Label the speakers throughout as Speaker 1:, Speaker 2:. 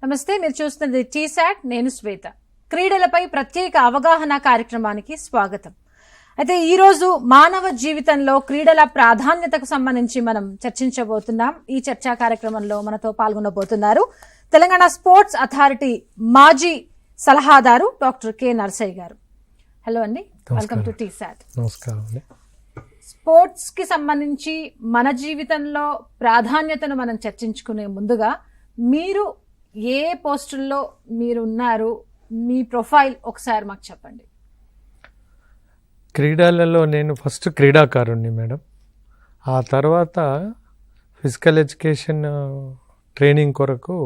Speaker 1: నమస్తే, మీరు చూస్తున్నది టీసాట్. నేను శ్వేత. క్రీడలపై ప్రత్యేక అవగాహన కార్యక్రమానికి స్వాగతం. అయితే ఈరోజు మానవ జీవితంలో క్రీడల ప్రాధాన్యతకు సంబంధించి మనం చర్చించబోతున్నాం. ఈ చర్చా కార్యక్రమంలో మనతో పాల్గొనబోతున్నారు తెలంగాణ స్పోర్ట్స్ అథారిటీ మాజీ సలహాదారు డాక్టర్ కె నరసయ్య గారు. హలో అండి, వెల్కమ్ టు టీసాట్.
Speaker 2: నమస్కారం అండి.
Speaker 1: స్పోర్ట్స్ కి సంబంధించి మన జీవితంలో ప్రాధాన్యతను మనం చర్చించుకునే ముందుగా మీరు ఏ పోస్టుల్లో మీరు ఉన్నారు, మీ ప్రొఫైల్ ఒకసారి మాకు చెప్పండి.
Speaker 2: క్రీడలలో నేను ఫస్ట్ క్రీడాకారుణ్ణి మేడం. ఆ తర్వాత ఫిజికల్ ఎడ్యుకేషన్ ట్రైనింగ్ కొరకు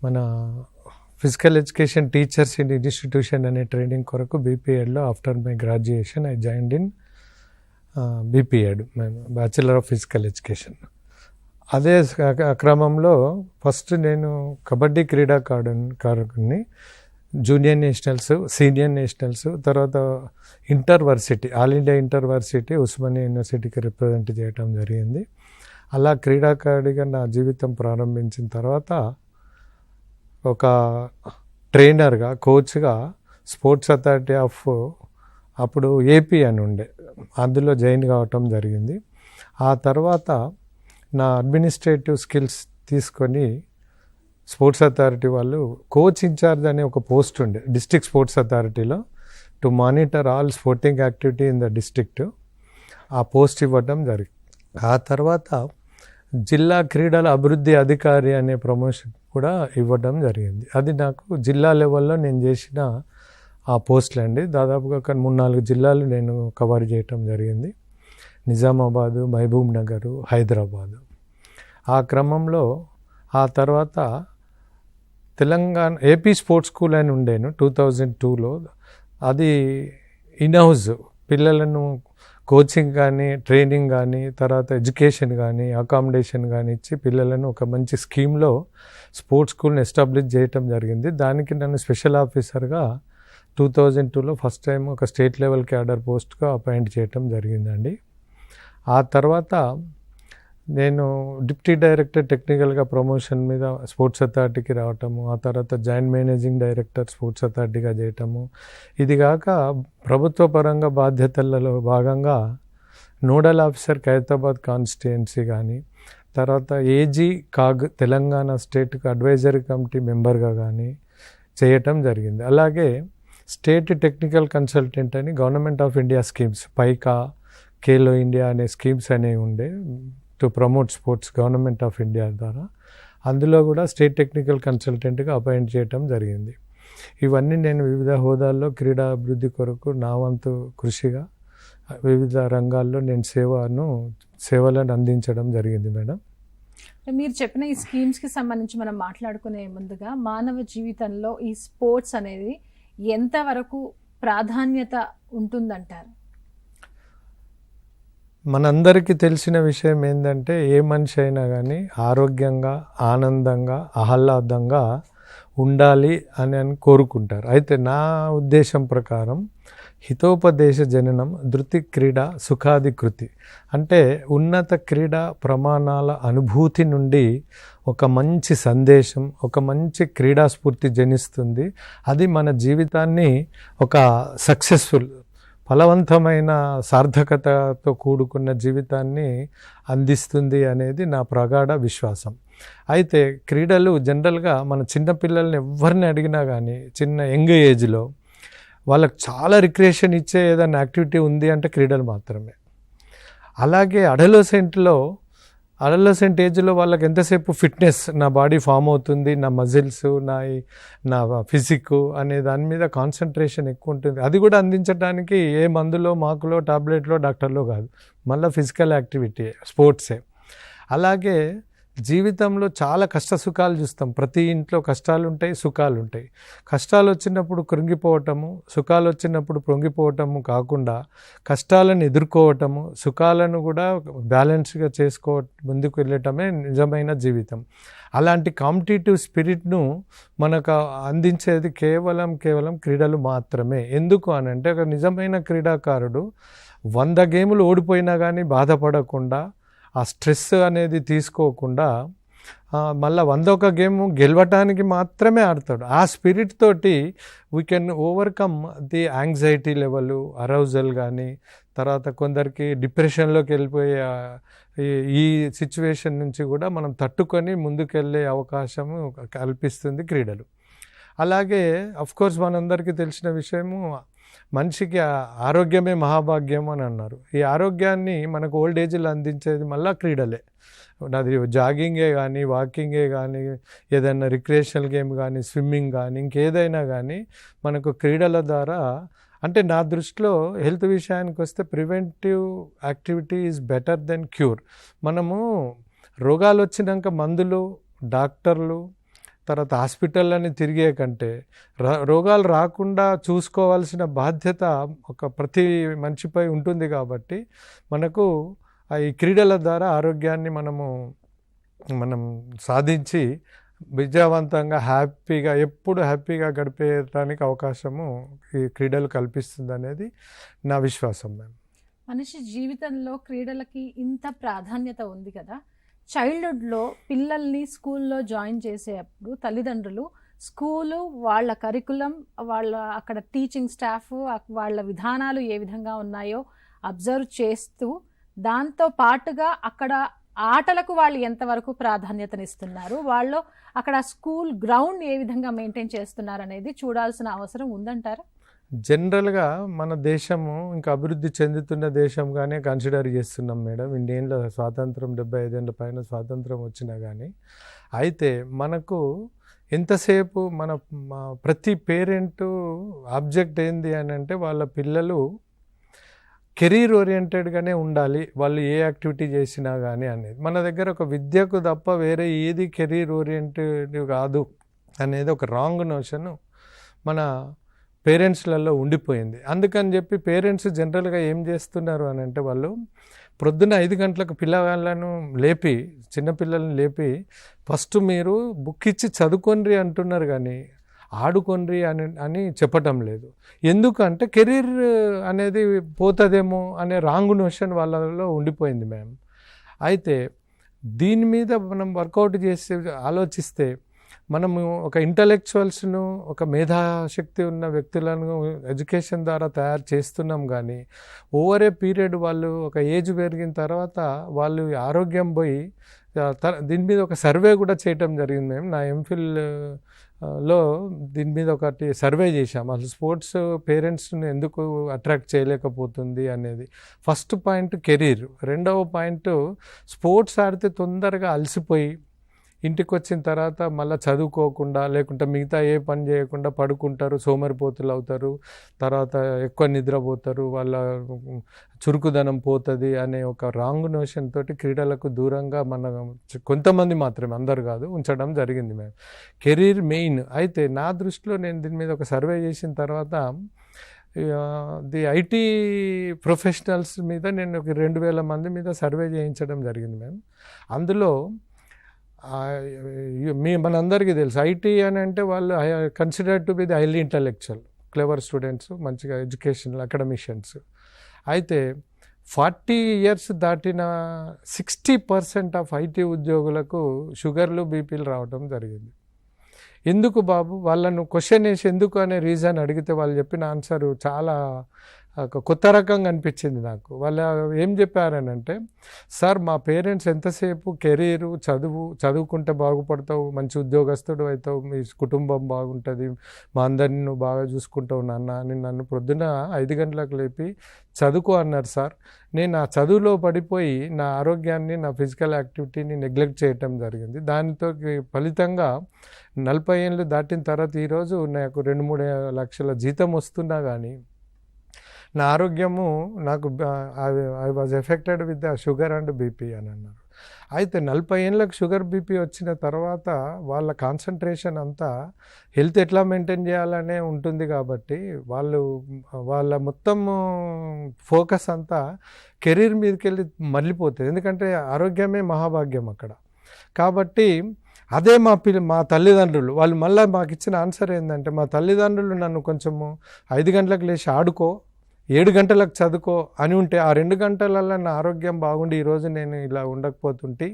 Speaker 2: మన physical education teachers in institution అనే ట్రైనింగ్ కొరకు బీపీఎడ్లో after my graduation I joined in BPEd, bachelor of physical education. అదే క్రమంలో ఫస్ట్ నేను కబడ్డీ క్రీడాకారుని, జూనియర్ నేషనల్స్, సీనియర్ నేషనల్స్, తర్వాత intervarsity, all India intervarsity Osmania యూనివర్సిటీకి రిప్రజెంట్ చేయడం జరిగింది. అలా క్రీడాకారుడిగా నా జీవితం ప్రారంభించిన తర్వాత ఒక ట్రైనర్గా, కోచ్గా స్పోర్ట్స్ అథారిటీ ఆఫ్ అప్పుడు ఏపీ అని ఉండే, అందులో జాయిన్ కావటం జరిగింది. ఆ తర్వాత నా అడ్మినిస్ట్రేటివ్ స్కిల్స్ తీసుకొని స్పోర్ట్స్ అథారిటీ వాళ్ళు కోచ్ ఇన్ఛార్జ్ అనే ఒక పోస్ట్ ఉండే డిస్ట్రిక్ట్ స్పోర్ట్స్ అథారిటీలో, to monitor all sporting activity in the district, ఆ పోస్ట్ ఇవ్వడం జరిగింది. ఆ తర్వాత జిల్లా క్రీడల అభివృద్ధి అధికారి అనే ప్రమోషన్ కూడా ఇవ్వడం జరిగింది. అది నాకు జిల్లా లెవెల్లో నేను చేసిన ఆ పోస్టులు అండి. దాదాపుగా ఒక 3-4 జిల్లాలు నేను కవర్ చేయటం జరిగింది. నిజామాబాదు, మహబూబ్ నగరు, హైదరాబాదు. ఆ క్రమంలో ఆ తర్వాత తెలంగాణ ఏపీ స్పోర్ట్స్ స్కూల్ అని ఉండేను 2002లో. అది ఇన్హౌస్ పిల్లలను కోచింగ్ కానీ, ట్రైనింగ్ కానీ, తర్వాత ఎడ్యుకేషన్ కానీ, అకామిడేషన్ కానీ ఇచ్చి పిల్లలను ఒక మంచి స్కీమ్లో స్పోర్ట్స్ స్కూల్ని ఎస్టాబ్లిష్ చేయటం జరిగింది. దానికి నన్ను స్పెషల్ ఆఫీసర్గా 2002లో ఫస్ట్ టైం ఒక స్టేట్ లెవెల్ క్యాడర్ పోస్ట్గా అపాయింట్ చేయటం జరిగిందండి. ఆ తర్వాత నేను డిప్యూటీ డైరెక్టర్ టెక్నికల్గా ప్రమోషన్ మీద స్పోర్ట్స్ అథారిటీకి రావటము, ఆ తర్వాత జాయింట్ మేనేజింగ్ డైరెక్టర్ స్పోర్ట్స్ అథారిటీగా చేయటము. ఇది కాక ప్రభుత్వ పరంగా బాధ్యతలలో భాగంగా నోడల్ ఆఫీసర్ ఖైరతాబాద్ కాన్స్టిట్యుయెన్సీ కానీ, తర్వాత ఏజీ కాగ్ తెలంగాణ స్టేట్కి అడ్వైజరీ కమిటీ మెంబర్గా కానీ చేయటం జరిగింది. అలాగే స్టేట్ టెక్నికల్ కన్సల్టెంట్ అని government of India schemes, PYKKA, Khelo India అనే స్కీమ్స్ అనేవి ఉండే to promote sports government of India ద్వారా, అందులో కూడా స్టేట్ టెక్నికల్ కన్సల్టెంట్గా అపాయింట్ చేయటం జరిగింది. ఇవన్నీ నేను వివిధ హోదాల్లో క్రీడా అభివృద్ధి కొరకు నా వంతు కృషిగా వివిధ రంగాల్లో నేను సేవలను అందించడం జరిగింది మేడం.
Speaker 1: మీరు చెప్పిన ఈ స్కీమ్స్కి సంబంధించి మనం మాట్లాడుకునే ముందుగా మానవ జీవితంలో ఈ స్పోర్ట్స్ అనేది ఎంతవరకు ప్రాధాన్యత ఉంటుందంటారు?
Speaker 2: మనందరికీ తెలిసిన విషయం ఏంటంటే, ఏ మనిషి అయినా కానీ ఆరోగ్యంగా, ఆనందంగా, ఆహ్లాదంగా ఉండాలి అని కోరుకుంటారు. అయితే నా ఉద్దేశం ప్రకారం హితోపదేశ జననం ధృతి క్రీడ సుఖాది కృతి అంటే, ఉన్నత క్రీడా ప్రమాణాల అనుభూతి నుండి ఒక మంచి సందేశం, ఒక మంచి క్రీడాస్ఫూర్తి జనిస్తుంది. అది మన జీవితాన్ని ఒక సక్సెస్ఫుల్, ఫలవంతమైన, సార్థకతతో కూడుకున్న జీవితాన్ని అందిస్తుంది అనేది నా ప్రగాఢ విశ్వాసం. అయితే క్రీడలు జనరల్గా మన చిన్నపిల్లల్ని ఎవరిని అడిగినా కానీ, చిన్న యంగ్ ఏజ్లో వాళ్ళకి చాలా రిక్రియేషన్ ఇచ్చే ఏదైనా యాక్టివిటీ ఉంది అంటే క్రీడలు మాత్రమే. అలాగే అడలసెంట్ ఏజ్లో వాళ్ళకి ఎంతసేపు ఫిట్నెస్, నా బాడీ ఫామ్ అవుతుంది, నా మజిల్స్, నా ఫిజిక్ అనే దాని మీద కాన్సన్ట్రేషన్ ఎక్కువ ఉంటుంది. అది కూడా అందించడానికి ఏ మందులో, మాకులో, టాబ్లెట్లో, డాక్టర్లో కాదు, మళ్ళీ ఫిజికల్ యాక్టివిటీ, స్పోర్ట్సే. అలాగే జీవితంలో చాలా కష్ట సుఖాలు చూస్తాం. ప్రతి ఇంట్లో కష్టాలు ఉంటాయి, సుఖాలు ఉంటాయి. కష్టాలు వచ్చినప్పుడు కృంగిపోవటము, సుఖాలు వచ్చినప్పుడు పొంగిపోవటము కాకుండా కష్టాలను ఎదుర్కోవటము, సుఖాలను కూడా బ్యాలెన్స్గా ముందుకు వెళ్ళటమే నిజమైన జీవితం. అలాంటి కాంపిటేటివ్ స్పిరిట్ను మనకు అందించేది కేవలం క్రీడలు మాత్రమే. ఎందుకు అని అంటే, ఒక నిజమైన క్రీడాకారుడు 100 గేములు ఓడిపోయినా కానీ బాధపడకుండా, ఆ స్ట్రెస్ అనేది తీసుకోకుండా మళ్ళీ 101 గేమ్ గెలవటానికి మాత్రమే ఆడతాడు. ఆ స్పిరిట్ తోటి we can overcome the anxiety level, arousal కానీ, తర్వాత కొందరికి డిప్రెషన్లోకి వెళ్ళిపోయే ఈ సిచ్యువేషన్ నుంచి కూడా మనం తట్టుకొని ముందుకెళ్ళే అవకాశము కల్పిస్తుంది క్రీడలు. అలాగే అఫ్కోర్స్ మనందరికీ తెలిసిన విషయము, మనిషికి ఆరోగ్యమే మహాభాగ్యం అని అన్నారు. ఈ ఆరోగ్యాన్ని మనకు ఓల్డ్ ఏజ్లో అందించేది మళ్ళీ క్రీడలే. అది జాగింగే కానీ, వాకింగే కానీ, ఏదైనా రిక్రియేషనల్ గేమ్ కానీ, స్విమ్మింగ్ కానీ, ఇంకేదైనా కానీ మనకు క్రీడల ద్వారా, అంటే నా దృష్టిలో హెల్త్ విషయానికి వస్తే preventive activity is better then cure. మనము రోగాలు వచ్చినాక మందులు, డాక్టర్లు, తర్వాత హాస్పిటల్లని తిరిగే కంటే రోగాలు రాకుండా చూసుకోవాల్సిన బాధ్యత ప్రతి మనిషిపై ఉంటుంది. కాబట్టి మనకు ఈ క్రీడల ద్వారా ఆరోగ్యాన్ని మనం సాధించి విజయవంతంగా ఎప్పుడు హ్యాపీగా గడిపేయడానికి అవకాశము ఈ క్రీడలు కల్పిస్తుంది అనేది నా విశ్వాసం.
Speaker 1: మనిషి జీవితంలో క్రీడలకి ఇంత ప్రాధాన్యత ఉంది కదా. చైల్డ్హుడ్లో పిల్లల్ని స్కూల్లో జాయిన్ చేసేటప్పుడు తల్లిదండ్రులు స్కూలు, వాళ్ళ కరికులం, వాళ్ళ అక్కడ టీచింగ్ స్టాఫ్, వాళ్ళ విధానాలు ఏ విధంగా ఉన్నాయో అబ్జర్వ్ చేస్తూ, దాంతో పాటుగా అక్కడ ఆటలకు వాళ్ళు ఎంతవరకు ప్రాధాన్యతనిస్తున్నారు, వాళ్ళు అక్కడ స్కూల్ గ్రౌండ్ ఏ విధంగా మెయింటైన్ చేస్తున్నారు అనేది చూడాల్సిన అవసరం ఉందంటారా?
Speaker 2: జనరల్గా మన దేశము ఇంకా అభివృద్ధి చెందుతున్న దేశంగానే కన్సిడర్ చేస్తున్నాం మేడం. ఇండియన్లో స్వాతంత్రం 75 ఏళ్ళ పైన స్వాతంత్రం వచ్చినా కానీ, అయితే మనకు ఎంతసేపు ప్రతి పేరెంటు ఆబ్జెక్ట్ ఏంది అని అంటే వాళ్ళ పిల్లలు కెరీర్ ఓరియంటెడ్గానే ఉండాలి, వాళ్ళు ఏ యాక్టివిటీ చేసినా కానీ అనేది. మన దగ్గర ఒక విద్యకు తప్ప వేరే ఏది కెరీర్ ఓరియంటెడ్ కాదు అనేది ఒక రాంగ్ నోషన్ మన పేరెంట్స్లలో ఉండిపోయింది. అందుకని చెప్పి పేరెంట్స్ జనరల్గా ఏం చేస్తున్నారు అని అంటే, వాళ్ళు ప్రొద్దున 5 గంటలకు పిల్లలను లేపి, చిన్నపిల్లల్ని లేపి ఫస్ట్ మీరు బుక్ ఇచ్చి చదువుకోండి అంటున్నారు కానీ ఆడుకోండి అని చెప్పటం లేదు. ఎందుకంటే కెరీర్ అనేది పోతుందేమో అనే రాంగ్ నోషన్ వాళ్ళలో ఉండిపోయింది మ్యామ్. అయితే దీని మీద మనం వర్కౌట్ చేసి ఆలోచిస్తే, మనము ఒక ఇంటలెక్చువల్స్ను, ఒక మేధాశక్తి ఉన్న వ్యక్తులను ఎడ్యుకేషన్ ద్వారా తయారు చేస్తున్నాం కానీ, ఓవర్ ఏ పీరియడ్ వాళ్ళు ఒక ఏజ్ పెరిగిన తర్వాత వాళ్ళు ఆరోగ్యం పోయి, దీని మీద ఒక సర్వే కూడా చేయటం జరిగింది మేము. నా ఎంఫిల్లో దీని మీద ఒకటి సర్వే చేశాం. అసలు స్పోర్ట్స్ పేరెంట్స్ని ఎందుకు అట్రాక్ట్ చేయలేకపోతుంది అనేది. ఫస్ట్ పాయింట్ కెరీర్, రెండవ పాయింట్ స్పోర్ట్స్ ఆడితే తొందరగా అలసిపోయి ఇంటికి వచ్చిన తర్వాత మళ్ళీ చదువుకోకుండా, లేకుంటే మిగతా ఏ పని చేయకుండా పడుకుంటారు, సోమరిపోతులు అవుతారు, తర్వాత ఎక్కువ నిద్రపోతారు, వాళ్ళ చురుకుదనం పోతుంది అనే ఒక రాంగ్ నోషన్ తోటి క్రీడలకు దూరంగా కొంతమంది మాత్రమే, అందరు కాదు, ఉంచడం జరిగింది మేము. Career main. అయితే నా దృష్టిలో నేను దీని మీద ఒక సర్వే చేసిన తర్వాత ది ఐటీ ప్రొఫెషనల్స్ మీద నేను 2000 మంది మీద సర్వే చేయించడం జరిగింది మేము. అందులో మనందరికీ తెలుసు ఐటీ అని అంటే వాళ్ళు considered to be the highly intellectual, clever students, మంచిగా ఎడ్యుకేషనల్ అకాడమిషియన్స్. అయితే 40 years దాటిన 60% ఆఫ్ ఐటీ ఉద్యోగులకు షుగర్లు, బీపీలు రావడం జరిగింది. ఎందుకు బాబు? వాళ్ళను క్వశ్చన్ వేసి ఎందుకు అనే రీజన్ అడిగితే వాళ్ళు చెప్పిన ఆన్సర్ చాలా కొత్త రకంగా అనిపించింది నాకు. వాళ్ళు ఏం చెప్పారని అంటే, సార్ మా పేరెంట్స్ ఎంతసేపు కెరీరు, చదువుకుంటే బాగుపడతావు, మంచి ఉద్యోగస్తుడు అవుతావు, మీ కుటుంబం బాగుంటుంది, మా అందరిని నువ్వు బాగా చూసుకుంటావు నాన్న అని నన్ను ప్రొద్దున 5 గంటలకు లేపి చదువుకో అన్నారు సార్. నేను ఆ చదువులో పడిపోయి నా ఆరోగ్యాన్ని, నా ఫిజికల్ యాక్టివిటీని నెగ్లెక్ట్ చేయటం జరిగింది. దానితో ఫలితంగా 40 ఏళ్ళు దాటిన తర్వాత ఈరోజు నాకు 2-3 లక్షల జీతం వస్తున్నా కానీ నా ఆరోగ్యము I was affected with the sugar and BP అని అన్నారు. అయితే 40 ఏళ్ళకి షుగర్, బీపీ వచ్చిన తర్వాత వాళ్ళ కాన్సన్ట్రేషన్ అంతా హెల్త్ ఎట్లా మెయింటైన్ చేయాలనే ఉంటుంది. కాబట్టి వాళ్ళ మొత్తం ఫోకస్ అంతా కెరీర్ మీదకి వెళ్ళి మళ్ళీపోతుంది. ఎందుకంటే ఆరోగ్యమే మహాభాగ్యం అక్కడ. కాబట్టి అదే మా తల్లిదండ్రులు వాళ్ళు మళ్ళీ మాకు ఇచ్చిన ఆన్సర్ ఏంటంటే, మా తల్లిదండ్రులు నన్ను కొంచెము 5 గంటలకు లేచి ఆడుకో, 7 గంటలకు చదువుకో అని ఉంటే ఆ 2 గంటలలో నా ఆరోగ్యం బాగుండి ఈరోజు నేను ఇలా ఉండకపోతుంటే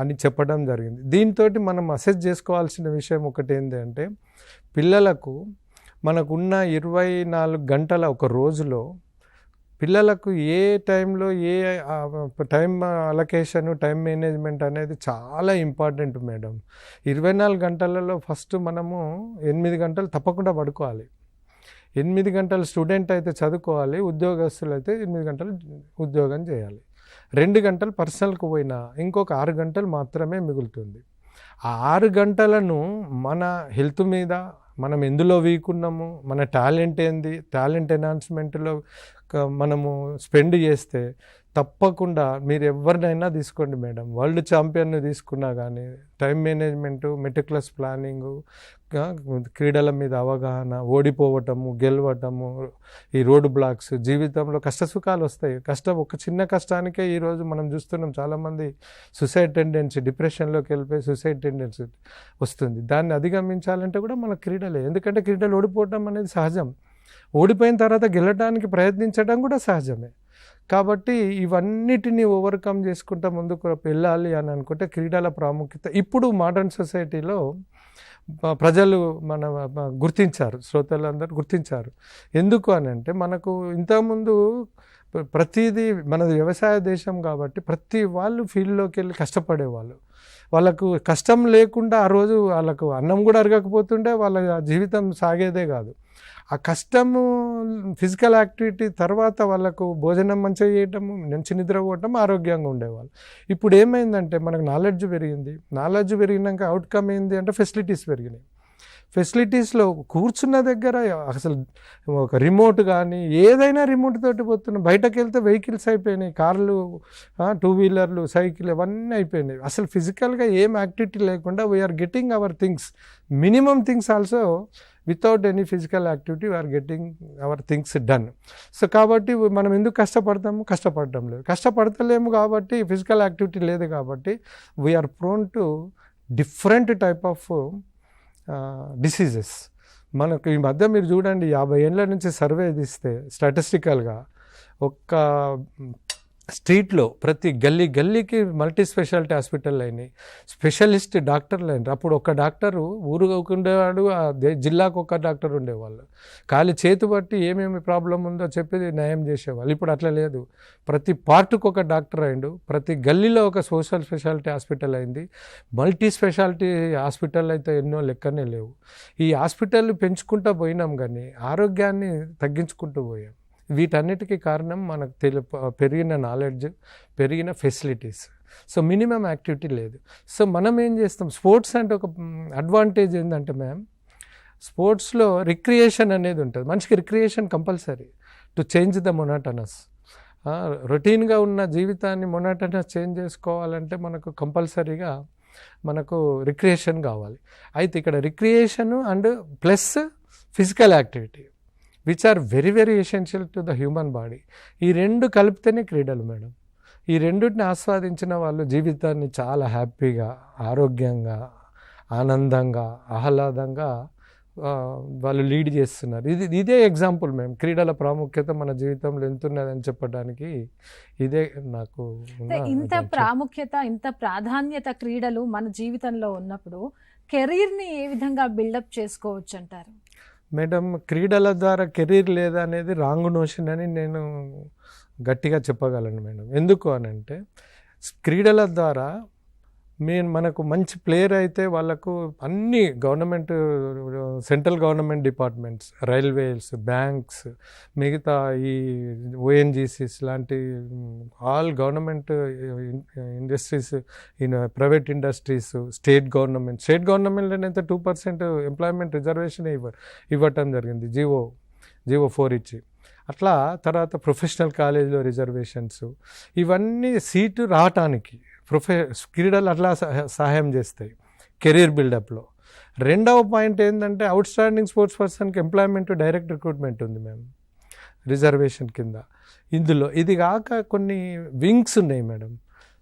Speaker 2: అని చెప్పడం జరిగింది. దీంతో మనం అసెస్ చేసుకోవాల్సిన విషయం ఒకటి ఏంటంటే పిల్లలకు మనకున్న 24 గంటల ఒక రోజులో పిల్లలకు ఏ టైంలో ఏ టైం అలొకేషన్ టైం మేనేజ్మెంట్ అనేది చాలా ఇంపార్టెంట్ మేడం. 24 గంటలలో ఫస్ట్ మనము 8 గంటలు తప్పకుండా పడుకోవాలి. 8 గంటలు స్టూడెంట్ అయితే చదువుకోవాలి, ఉద్యోగస్తులు అయితే 8 గంటలు ఉద్యోగం చేయాలి. 2 గంటలు పర్సనల్కి పోయినా ఇంకొక 6 గంటలు మాత్రమే మిగులుతుంది. ఆ 6 గంటలను మన హెల్త్ మీద, మనం ఎందులో వీక్ ఉన్నాము, మన టాలెంట్ ఏంది, టాలెంట్ ఎన్హాన్స్మెంట్లో మనము స్పెండ్ చేస్తే తప్పకుండా మీరు ఎవరినైనా తీసుకోండి మేడం, వరల్డ్ ఛాంపియన్ను తీసుకున్నా కానీ టైం మేనేజ్మెంటు, మెటిక్యులస్ ప్లానింగు, క్రీడల మీద అవగాహన, ఓడిపోవటము, గెలవటము, ఈ రోడ్ బ్లాక్స్, జీవితంలో కష్టసుఖాలు వస్తాయి. ఒక చిన్న కష్టానికే ఈరోజు మనం చూస్తున్నాం చాలామంది సూసైడ్ టెండెన్సీ, డిప్రెషన్లోకి వెళ్ళిపోయి సూసైడ్ టెండెన్సీ వస్తుంది. దాన్ని అధిగమించాలంటే కూడా మన క్రీడలే, ఎందుకంటే క్రీడలు ఓడిపోవటం అనేది సహజం, ఓడిపోయిన తర్వాత గెలవడానికి ప్రయత్నించడం కూడా సహజమే. కాబట్టి ఇవన్నిటిని ఓవర్కమ్ చేసుకుంటూ ముందుకు వెళ్ళాలి అని అనుకుంటే క్రీడల ప్రాముఖ్యత ఇప్పుడు మోడర్న్ సొసైటీలో ప్రజలు గుర్తించారు, శ్రోతలందరూ గుర్తించారు. ఎందుకు అని అంటే మనకు ఇంతకుముందు ప్రతిదీ మనది వ్యవసాయ దేశం కాబట్టి ప్రతి వాళ్ళు ఫీల్డ్లోకి వెళ్ళి కష్టపడేవాళ్ళు. వాళ్ళకు కష్టం లేకుండా ఆ రోజు వాళ్ళకు అన్నం కూడా అరగకపోతుండే, వాళ్ళ జీవితం సాగేదే కాదు. ఆ కష్టము ఫిజికల్ యాక్టివిటీ తర్వాత వాళ్ళకు భోజనం మంచిగా చేయటము, మంచి నిద్రపోవటం, ఆరోగ్యంగా ఉండేవాళ్ళు. ఇప్పుడు ఏమైందంటే మనకు నాలెడ్జ్ పెరిగింది, నాలెడ్జ్ పెరిగినాక అవుట్కమ్ ఏంది అంటే ఫెసిలిటీస్ పెరిగినాయి. ఫెసిలిటీస్లో కూర్చున్న దగ్గర అసలు ఒక రిమోట్ కానీ ఏదైనా రిమోట్ తోటి పోతున్నాం, బయటకు వెళ్తే వెహికల్స్ అయిపోయినాయి, కార్లు, 2 వీలర్లు, సైకిల్ ఇవన్నీ అయిపోయినాయి. అసలు ఫిజికల్గా ఏం యాక్టివిటీ లేకుండా we are getting our things, minimum things also without any physical activity we are getting our things done. So కాబట్టి మనం ఎందుకు కష్టపడతాము, కష్టపడటం లేదు, కష్టపడతలేము కాబట్టి ఫిజికల్ యాక్టివిటీ లేదు కాబట్టి we are prone to different type of diseases. మనకు ఈ మధ్య మీరు చూడండి 50 ఏళ్ళ నుంచి సర్వే తీస్తే స్టాటిస్టికల్గా ఒక్క స్ట్రీట్లో ప్రతి గల్లీకి మల్టీ స్పెషాలిటీ హాస్పిటల్ అయినాయి, స్పెషలిస్ట్ డాక్టర్లు అయినారు. అప్పుడు ఒక డాక్టరు ఊరుగా ఉండేవాడు, జిల్లాకు ఒక డాక్టర్ ఉండేవాళ్ళు, ఖాళీ చేతి బట్టి ఏమేమి ప్రాబ్లం ఉందో చెప్పి నయం చేసేవాళ్ళు. ఇప్పుడు అట్లా లేదు, ప్రతి పార్ట్కు ఒక డాక్టర్ అయిండు, ప్రతి గల్లీలో ఒక సోషల్ స్పెషాలిటీ హాస్పిటల్ అయింది, మల్టీ స్పెషాలిటీ హాస్పిటల్ అయితే ఎన్నో లెక్కనే లేవు. ఈ హాస్పిటల్ పెంచుకుంటూ పోయినాం కానీ ఆరోగ్యాన్ని తగ్గించుకుంటూ పోయాం. వీటన్నిటికీ కారణం మనకు పెరిగిన నాలెడ్జ్, పెరిగిన ఫెసిలిటీస్. సో మినిమం యాక్టివిటీ లేదు. సో మనం ఏం చేస్తాం, స్పోర్ట్స్ అంటే ఒక అడ్వాంటేజ్ ఏంటంటే మ్యామ్, స్పోర్ట్స్లో రిక్రియేషన్ అనేది ఉంటుంది. మనిషికి recreation compulsory to change the monotonous. రొటీన్గా ఉన్న జీవితాన్ని మొనాటనస్ చేంజ్ చేసుకోవాలంటే మనకు కంపల్సరీగా మనకు రిక్రియేషన్ కావాలి. అయితే ఇక్కడ recreation and plus physical activity which are very very essential to the human body. ఈ రెండు కలిపితేనే క్రీడలు మేడం. ఈ రెండింటిని ఆస్వాదించిన వాళ్ళు జీవితాన్ని చాలా హ్యాపీగా, ఆరోగ్యంగా, ఆనందంగా, ఆహ్లాదంగా వాళ్ళు లీడ్ చేస్తున్నారు. ఇదే ఎగ్జాంపుల్ మేము క్రీడల ప్రాముఖ్యత మన జీవితంలో ఎంతున్నదని చెప్పడానికి ఇదే నాకు
Speaker 1: ఇంత ప్రాముఖ్యత, ఇంత ప్రాధాన్యత క్రీడలు మన జీవితంలో ఉన్నప్పుడు కెరీర్ని ఏ విధంగా బిల్డప్ చేసుకోవచ్చు అంటారు
Speaker 2: మేడం? క్రీడల ద్వారా కెరీర్ లేదా అనేది రాంగ్ నోషన్ అని నేను గట్టిగా చెప్పగలను మేడం. ఎందుకు అని అంటే క్రీడల ద్వారా మనకు మంచి ప్లేయర్ అయితే వాళ్ళకు అన్ని government, central government departments, railways, banks, మిగతా ఈ ఓఎన్జీసీస్ లాంటి all government industries, private industries, state గవర్నమెంట్లోనైతే 2% ఎంప్లాయ్మెంట్ రిజర్వేషన్ ఇవ్వటం జరిగింది, జీవో 4 ఇచ్చి. అట్లా తర్వాత ప్రొఫెషనల్ కాలేజీలో రిజర్వేషన్స్, ఇవన్నీ సీటు రావటానికి క్రీడలు అట్లా సహాయం చేస్తాయి కెరీర్ బిల్డప్లో. రెండవ పాయింట్ ఏంటంటే అవుట్ స్టాండింగ్ స్పోర్ట్స్ పర్సన్కి ఎంప్లాయ్మెంట్, డైరెక్ట్ రిక్రూట్మెంట్ ఉంది మేము రిజర్వేషన్ కింద. ఇందులో ఇది కాక కొన్ని వింగ్స్ ఉన్నాయి మేడం.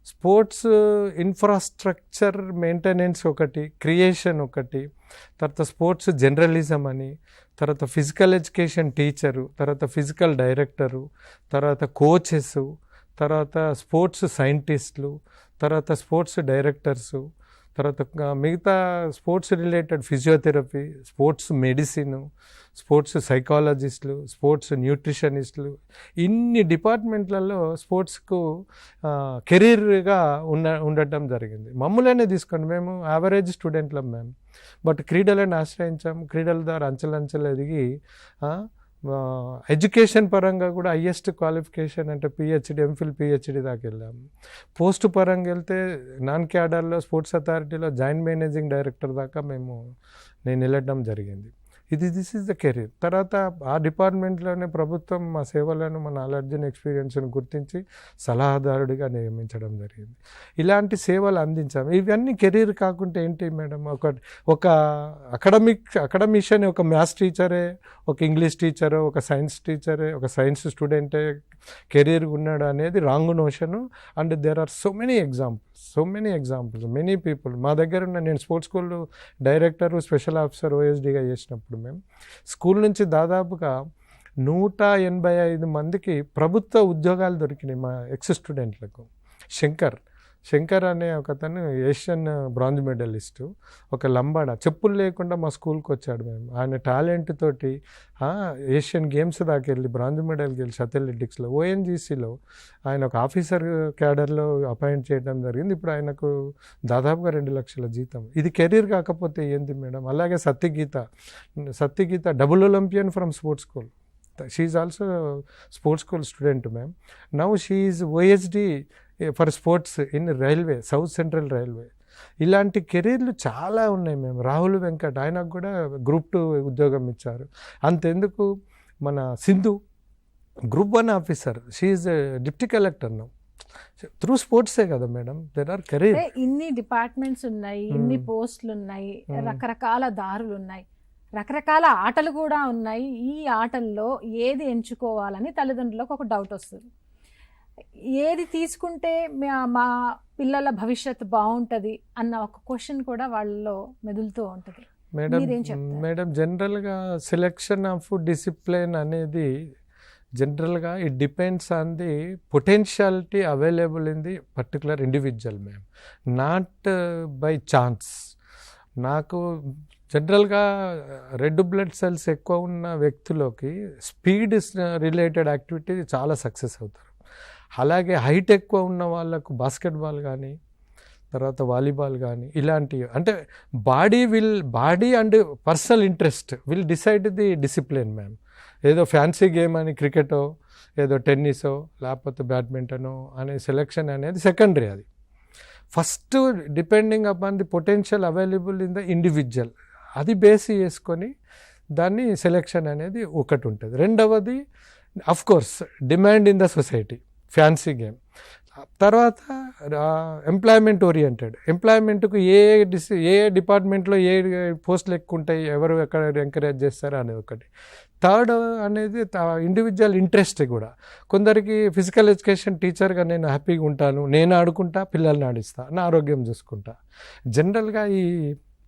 Speaker 2: స్పోర్ట్స్ ఇన్ఫ్రాస్ట్రక్చర్ మెయింటెనెన్స్ ఒకటి, క్రియేషన్ ఒకటి, తర్వాత స్పోర్ట్స్ జర్నలిజం అని, తర్వాత ఫిజికల్ ఎడ్యుకేషన్ టీచరు, తర్వాత ఫిజికల్ డైరెక్టరు, తర్వాత కోచెస్, తర్వాత స్పోర్ట్స్ సైంటిస్టులు, తర్వాత స్పోర్ట్స్ డైరెక్టర్సు, తర్వాత మిగతా sports related physiotherapy, sports medicine, sports సైకాలజిస్టులు, స్పోర్ట్స్ న్యూట్రిషనిస్టులు, ఇన్ని డిపార్ట్మెంట్లలో స్పోర్ట్స్కు కెరీర్గా ఉండటం జరిగింది. మమ్మల్నే తీసుకోండి, మేము యావరేజ్ స్టూడెంట్లం మేము, బట్ క్రీడలను ఆశ్రయించాము. క్రీడల ద్వారా అంచెలంచెలు ఎదిగి ఎడ్యుకేషన్ పరంగా కూడా హయ్యెస్ట్ క్వాలిఫికేషన్ అంటే పిహెచ్డి, ఎంఫిల్ పిహెచ్డి దాకా వెళ్ళాము. పోస్ట్ పరంగా వెళ్తే నాన్ క్యాడర్లో స్పోర్ట్స్ అథారిటీలో జాయింట్ మేనేజింగ్ డైరెక్టర్ దాకా నేను వెళ్ళడం జరిగింది. This is the career. తర్వాత ఆ డిపార్ట్మెంట్లోనే ప్రభుత్వం మా సేవలను, మా నాలెడ్జ్ అండ్ ఎక్స్పీరియన్స్ను గుర్తించి సలహాదారుడిగా నియమించడం జరిగింది. ఇలాంటి సేవలు అందించాము. ఇవన్నీ కెరీర్ కాకుంటే ఏంటి మేడం, ఒక అకాడమిషియన్, ఒక మ్యాథ్స్ టీచరే, ఒక ఇంగ్లీష్ టీచరు, ఒక సైన్స్ టీచరే, ఒక సైన్స్ స్టూడెంటే కెరీర్ ఉన్నాడు అనేది wrong notion. And there are so many examples, many people. మా దగ్గర ఉన్న, నేను sports school director, special officer ఓఎస్డీగా చేసినప్పుడు మేము స్కూల్ నుంచి దాదాపుగా 185 మందికి ప్రభుత్వ ఉద్యోగాలు దొరికినాయి మా ఎక్స్ స్టూడెంట్లకు. శంకర్ అనే ఒక అతను ఏషియన్ బ్రాంజ్ మెడలిస్టు, ఒక లంబాడ, చెప్పులు లేకుండా మా స్కూల్కి వచ్చాడు. మేము ఆయన టాలెంట్ తోటి ఏషియన్ గేమ్స్ దాకా వెళ్ళి బ్రాంజ్ మెడల్ గెలిచి అథ్లెటిక్స్లో. ఓఎన్జీసీలో ఆయన ఒక ఆఫీసర్ క్యాడర్లో అపాయింట్ చేయడం జరిగింది. ఇప్పుడు ఆయనకు దాదాపుగా 2 లక్షల జీతం. ఇది కెరీర్ కాకపోతే ఏంది మేడం? అలాగే Satyageetha double Olympian from sports school. She is also sports school student ma'am. Now she is OSD for sports in railway, south central railway. ఇలాంటి కెరీర్లు చాలా ఉన్నాయి మేము. రాహుల్ వెంకట్, ఆయనకు కూడా గ్రూప్ 2 ఉద్యోగం ఇచ్చారు. అంతెందుకు, మన Sindhu group 1 officer, she is deputy collector now. Through స్పోర్ట్సే కదా మేడం, దెర్ ఆర్ కెరీర్.
Speaker 1: ఇన్ని డిపార్ట్మెంట్స్ ఉన్నాయి, ఇన్ని పోస్టులు ఉన్నాయి, రకరకాల దారులు ఉన్నాయి, రకరకాల ఆటలు కూడా ఉన్నాయి. ఈ ఆటల్లో ఏది ఎంచుకోవాలని తల్లిదండ్రులకు ఒక డౌట్ వస్తుంది. ఏది తీసుకుంటే మా పిల్లల భవిష్యత్తు బాగుంటుంది అన్న ఒక క్వశ్చన్ కూడా వాళ్ళలో మెదులుతూ ఉంటుంది.
Speaker 2: మేడం జనరల్గా సెలెక్షన్ ఆఫ్ డిసిప్లిన్ అనేది జనరల్గా it depends on the potentiality available in the particular individual ma'am, not by chance. నాకు జనరల్గా రెడ్ బ్లడ్ సెల్స్ ఎక్కువ ఉన్న వ్యక్తులకి స్పీడ్ రిలేటెడ్ యాక్టివిటీ చాలా సక్సెస్ అవుతారు. అలాగే హైట్ ఎక్కువ ఉన్న వాళ్ళకు బాస్కెట్బాల్ కానీ, తర్వాత వాలీబాల్ కానీ, ఇలాంటివి అంటే body and personal interest will decide the discipline ma'am. ఏదో ఫ్యాన్సీ గేమ్ అని క్రికెటో, ఏదో టెన్నిసో, లేకపోతే బ్యాడ్మింటనో అనే సెలెక్షన్ అనేది సెకండరీ. అది first depending upon the potential available in the individual, అది బేస్ చేసుకొని దాన్ని సెలెక్షన్ అనేది ఒకటి ఉంటుంది. రెండవది of course demand in the society, fancy game. తర్వాత ఎంప్లాయ్మెంట్ ఓరియంటెడ్, ఎంప్లాయ్మెంట్కు ఏ డిపార్ట్మెంట్లో ఏ పోస్టులు ఎక్కువ ఉంటాయి, ఎవరు ఎక్కడ ఎంకరేజ్ చేస్తారు అనేది ఒకటి. థర్డ్ అనేది ఇండివిజువల్ ఇంట్రెస్ట్ కూడా. కొందరికి ఫిజికల్ ఎడ్యుకేషన్ టీచర్గా నేను హ్యాపీగా ఉంటాను, నేను ఆడుకుంటా, పిల్లల్ని ఆడిస్తా, నా ఆరోగ్యం చూసుకుంటా. జనరల్గా ఈ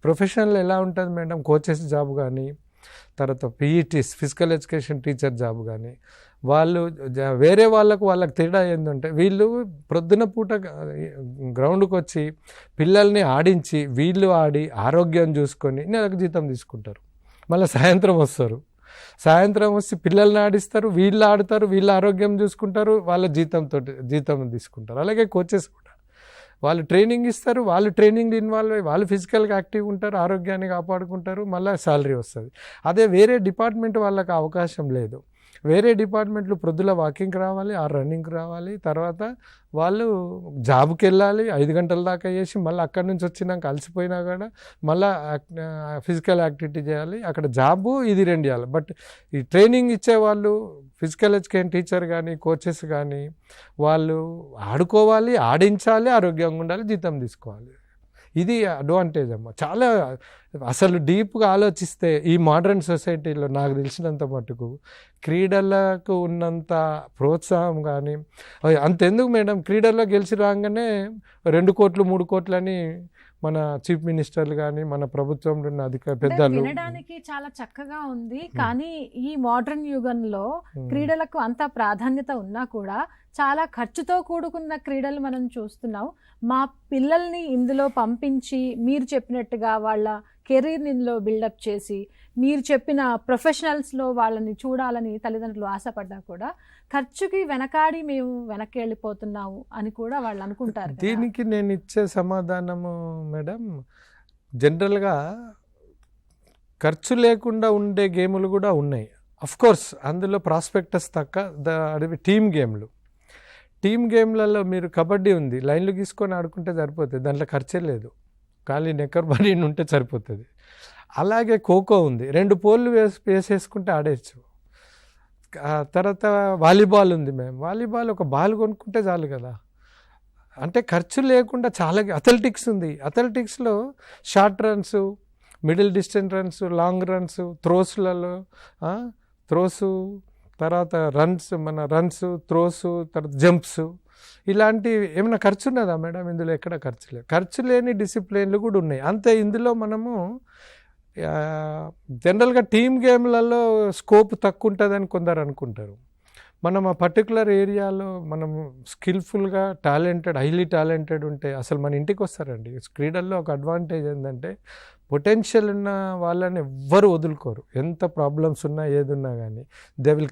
Speaker 2: ప్రొఫెషనల్ ఎలా ఉంటుంది మేడం, కోచెస్ జాబ్ కానీ, తర్వాత PETs physical education teacher job కానీ, వాళ్ళు వేరే వాళ్ళకి తేడా ఏంటంటే, వీళ్ళు ప్రొద్దున పూట గ్రౌండ్కి వచ్చి పిల్లల్ని ఆడించి, వీళ్ళు ఆడి ఆరోగ్యం చూసుకొని నెలకు జీతం తీసుకుంటారు. మళ్ళీ సాయంత్రం వచ్చి పిల్లల్ని ఆడిస్తారు, వీళ్ళు ఆడతారు, వీళ్ళ ఆరోగ్యం చూసుకుంటారు, వాళ్ళ జీతం తీసుకుంటారు. అలాగే కోచెస్ కూడా వాళ్ళు ట్రైనింగ్ ఇస్తారు, వాళ్ళు ట్రైనింగ్ ఇన్వాల్వ్ అయ్యి వాళ్ళు ఫిజికల్గా యాక్టివ్ ఉంటారు, ఆరోగ్యాన్ని కాపాడుకుంటారు, మళ్ళీ శాలరీ వస్తుంది. అదే వేరే డిపార్ట్మెంట్ వాళ్ళకి అవకాశం లేదు. వేరే డిపార్ట్మెంట్లు ప్రొద్దుల వాకింగ్కి రావాలి, ఆ రన్నింగ్కి రావాలి, తర్వాత వాళ్ళు జాబ్కి వెళ్ళాలి, 5 గంటల దాకా చేసి మళ్ళీ అక్కడి నుంచి వచ్చినాక అలసిపోయినా కూడా మళ్ళీ ఫిజికల్ యాక్టివిటీ చేయాలి. అక్కడ జాబు ఇది 2 చేయాలి. బట్ ఈ ట్రైనింగ్ ఇచ్చేవాళ్ళు ఫిజికల్ ఎడ్యుకేషన్ టీచర్ కానీ, కోచెస్ కానీ, వాళ్ళు ఆడుకోవాలి, ఆడించాలి, ఆరోగ్యంగా ఉండాలి, జీతం తీసుకోవాలి. ఇది అడ్వాంటేజ్ అమ్మ. చాలా అసలు డీప్గా ఆలోచిస్తే ఈ మోడర్న్ సొసైటీలో నాకు తెలిసినంత మటుకు క్రీడలకు ఉన్నంత ప్రోత్సాహం కానీ అంతెందుకు మేడం, క్రీడల్లో గెలిచి రాగానే 2 కోట్లు 3 కోట్లు అని మన చీఫ్ మినిస్టర్లు కానీ మన ప్రభుత్వంలో ఉన్న పెద్దలు.
Speaker 1: వినడానికి చాలా చక్కగా ఉంది, కానీ ఈ మోడర్న్ యుగంలో క్రీడలకు అంత ప్రాధాన్యత ఉన్నా కూడా చాలా ఖర్చుతో కూడుకున్న క్రీడలు మనం చూస్తున్నాం. మా పిల్లల్ని ఇందులో పంపించి మీరు చెప్పినట్టుగా వాళ్ళ కెరీర్ని ఇందులో బిల్డప్ చేసి మీరు చెప్పిన ప్రొఫెషనల్స్లో వాళ్ళని చూడాలని తల్లిదండ్రులు ఆశపడ్డా కూడా ఖర్చుకి వెనకాడి మేము వెనక్కి వెళ్ళిపోతున్నాము అని కూడా వాళ్ళు అనుకుంటారు.
Speaker 2: దీనికి నేను ఇచ్చే సమాధానము మేడం, జనరల్గా ఖర్చు లేకుండా ఉండే గేములు కూడా ఉన్నాయి. అఫ్కోర్స్ అందులో ప్రాస్పెక్టస్ తక్క టీమ్ గేమ్లలో మీరు కబడ్డీ ఉంది, లైన్లు గీసుకొని ఆడుకుంటే సరిపోతుంది, దాంట్లో ఖర్చే లేదు, ఖాళీ నెక్కర్ బనీన్ ఉంటే సరిపోతుంది. అలాగే ఖోఖో ఉంది, 2 పోల్లు వేసేసుకుంటే ఆడేయచ్చు. తర్వాత వాలీబాల్ ఉంది మ్యామ్, వాలీబాల్ ఒక బాల్ కొనుక్కుంటే చాలు కదా. అంటే ఖర్చు లేకుండా చాలా. అథ్లెటిక్స్ ఉంది, అథ్లెటిక్స్లో short runs, middle distance runs, long runs, throws, తర్వాత రన్స్, త్రోసు, తర్వాత జంప్స్, ఇలాంటి ఏమైనా ఖర్చు ఉన్నదా మేడం? ఇందులో ఎక్కడ ఖర్చు లేదు. ఖర్చు లేని డిసిప్లిన్లు కూడా ఉన్నాయి. అంతే ఇందులో మనము జనరల్గా టీమ్ గేమ్లలో స్కోప్ తక్కువ ఉంటుందని కొందరు అనుకుంటారు. మనం ఆ పర్టికులర్ ఏరియాలో మనం స్కిల్ఫుల్గా హైలీ టాలెంటెడ్ ఉంటే అసలు మన ఇంటికి వస్తారండి. క్రీడల్లో ఒక అడ్వాంటేజ్ ఏంటంటే పొటెన్షియల్ ఉన్న వాళ్ళని ఎవ్వరు వదులుకోరు. ఎంత ప్రాబ్లమ్స్ ఉన్నా ఏదున్నా కానీ they will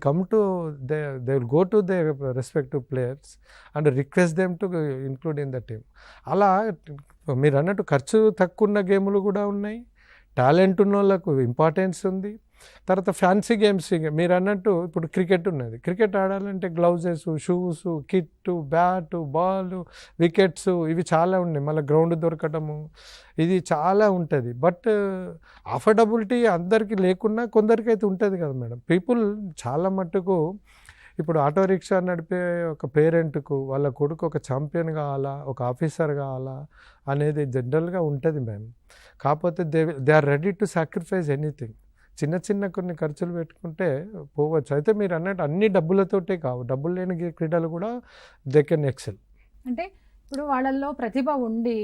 Speaker 2: go to they respective players and request them to include in the team. అలా మీరు అన్నట్టు ఖర్చు తక్కువ ఉన్న గేములు కూడా ఉన్నాయి, టాలెంట్ ఉన్న వాళ్ళకు ఇంపార్టెన్స్ ఉంది. తర్వాత ఫ్యాన్సీ గేమ్స్ మీరు అన్నట్టు ఇప్పుడు క్రికెట్ ఉన్నది, క్రికెట్ ఆడాలంటే gloves, shoes, kit, bat, ball, wickets, ఇవి చాలా ఉన్నాయి. మళ్ళీ గ్రౌండ్ దొరకటము, ఇది చాలా ఉంటుంది. బట్ అఫోర్డబిలిటీ అందరికీ లేకున్నా కొందరికైతే ఉంటుంది కదా మేడం. పీపుల్ చాలా మట్టుకు ఇప్పుడు ఆటో రిక్షా నడిపే ఒక పేరెంట్కు వాళ్ళ కొడుకు ఒక ఛాంపియన్ కావాలా, ఒక ఆఫీసర్ కావాలా అనేది జనరల్గా ఉంటుంది మ్యామ్. కాకపోతే they are ready to sacrifice anything. చిన్న కొన్ని ఖర్చులు పెట్టుకుంటే పోవచ్చు. అయితే మీరు అన్నట్టు అన్ని డబ్బులతోటే కావు, డబ్బులు లేని క్రీడలు కూడా దే కెన్ ఎక్సెల్.
Speaker 1: అంటే ఇప్పుడు వాళ్ళల్లో ప్రతిభ ఉండి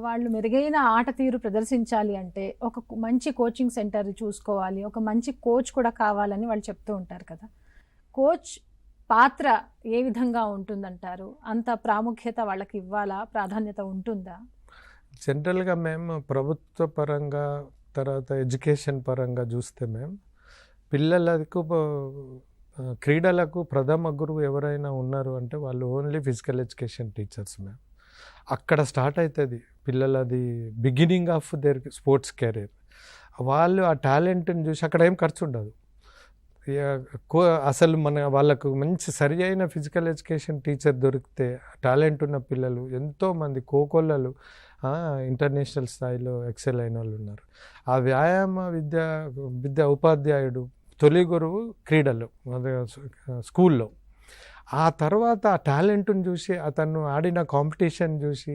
Speaker 1: వాళ్ళు మెరుగైన ఆట తీరు ప్రదర్శించాలి అంటే ఒక మంచి కోచింగ్ సెంటర్ చూసుకోవాలి, ఒక మంచి కోచ్ కూడా కావాలని వాళ్ళు చెప్తూ ఉంటారు కదా. కోచ్ పాత్ర ఏ విధంగా ఉంటుందంటారు? అంత ప్రాముఖ్యత వాళ్ళకి ఇవ్వాలా, ప్రాధాన్యత ఉంటుందా?
Speaker 2: జనరల్గా మేము ప్రభుత్వ పరంగా తర్వాత ఎడ్యుకేషన్ పరంగా చూస్తే మేము పిల్లలకు క్రీడలకు ప్రథమ గురువు ఎవరైనా ఉన్నారు అంటే వాళ్ళు ఓన్లీ ఫిజికల్ ఎడ్యుకేషన్ టీచర్స్ మేము. అక్కడ స్టార్ట్ అవుతుంది పిల్లలది beginning of their sports career. వాళ్ళు ఆ టాలెంట్ని చూసి అక్కడ ఏం ఖర్చు ఉండదు. అసలు వాళ్ళకు మంచి సరి అయిన ఫిజికల్ ఎడ్యుకేషన్ టీచర్ దొరికితే టాలెంట్ ఉన్న పిల్లలు ఎంతోమంది కోకొల్లలు ఇంటర్నేషనల్ స్థాయిలో ఎక్సెల్ అయిన వాళ్ళు ఉన్నారు. ఆ వ్యాయామ విద్య ఉపాధ్యాయుడు తొలి గురువు క్రీడలు స్కూల్లో. ఆ తర్వాత ఆ టాలెంట్ని చూసి అతను ఆడిన కాంపిటీషన్ చూసి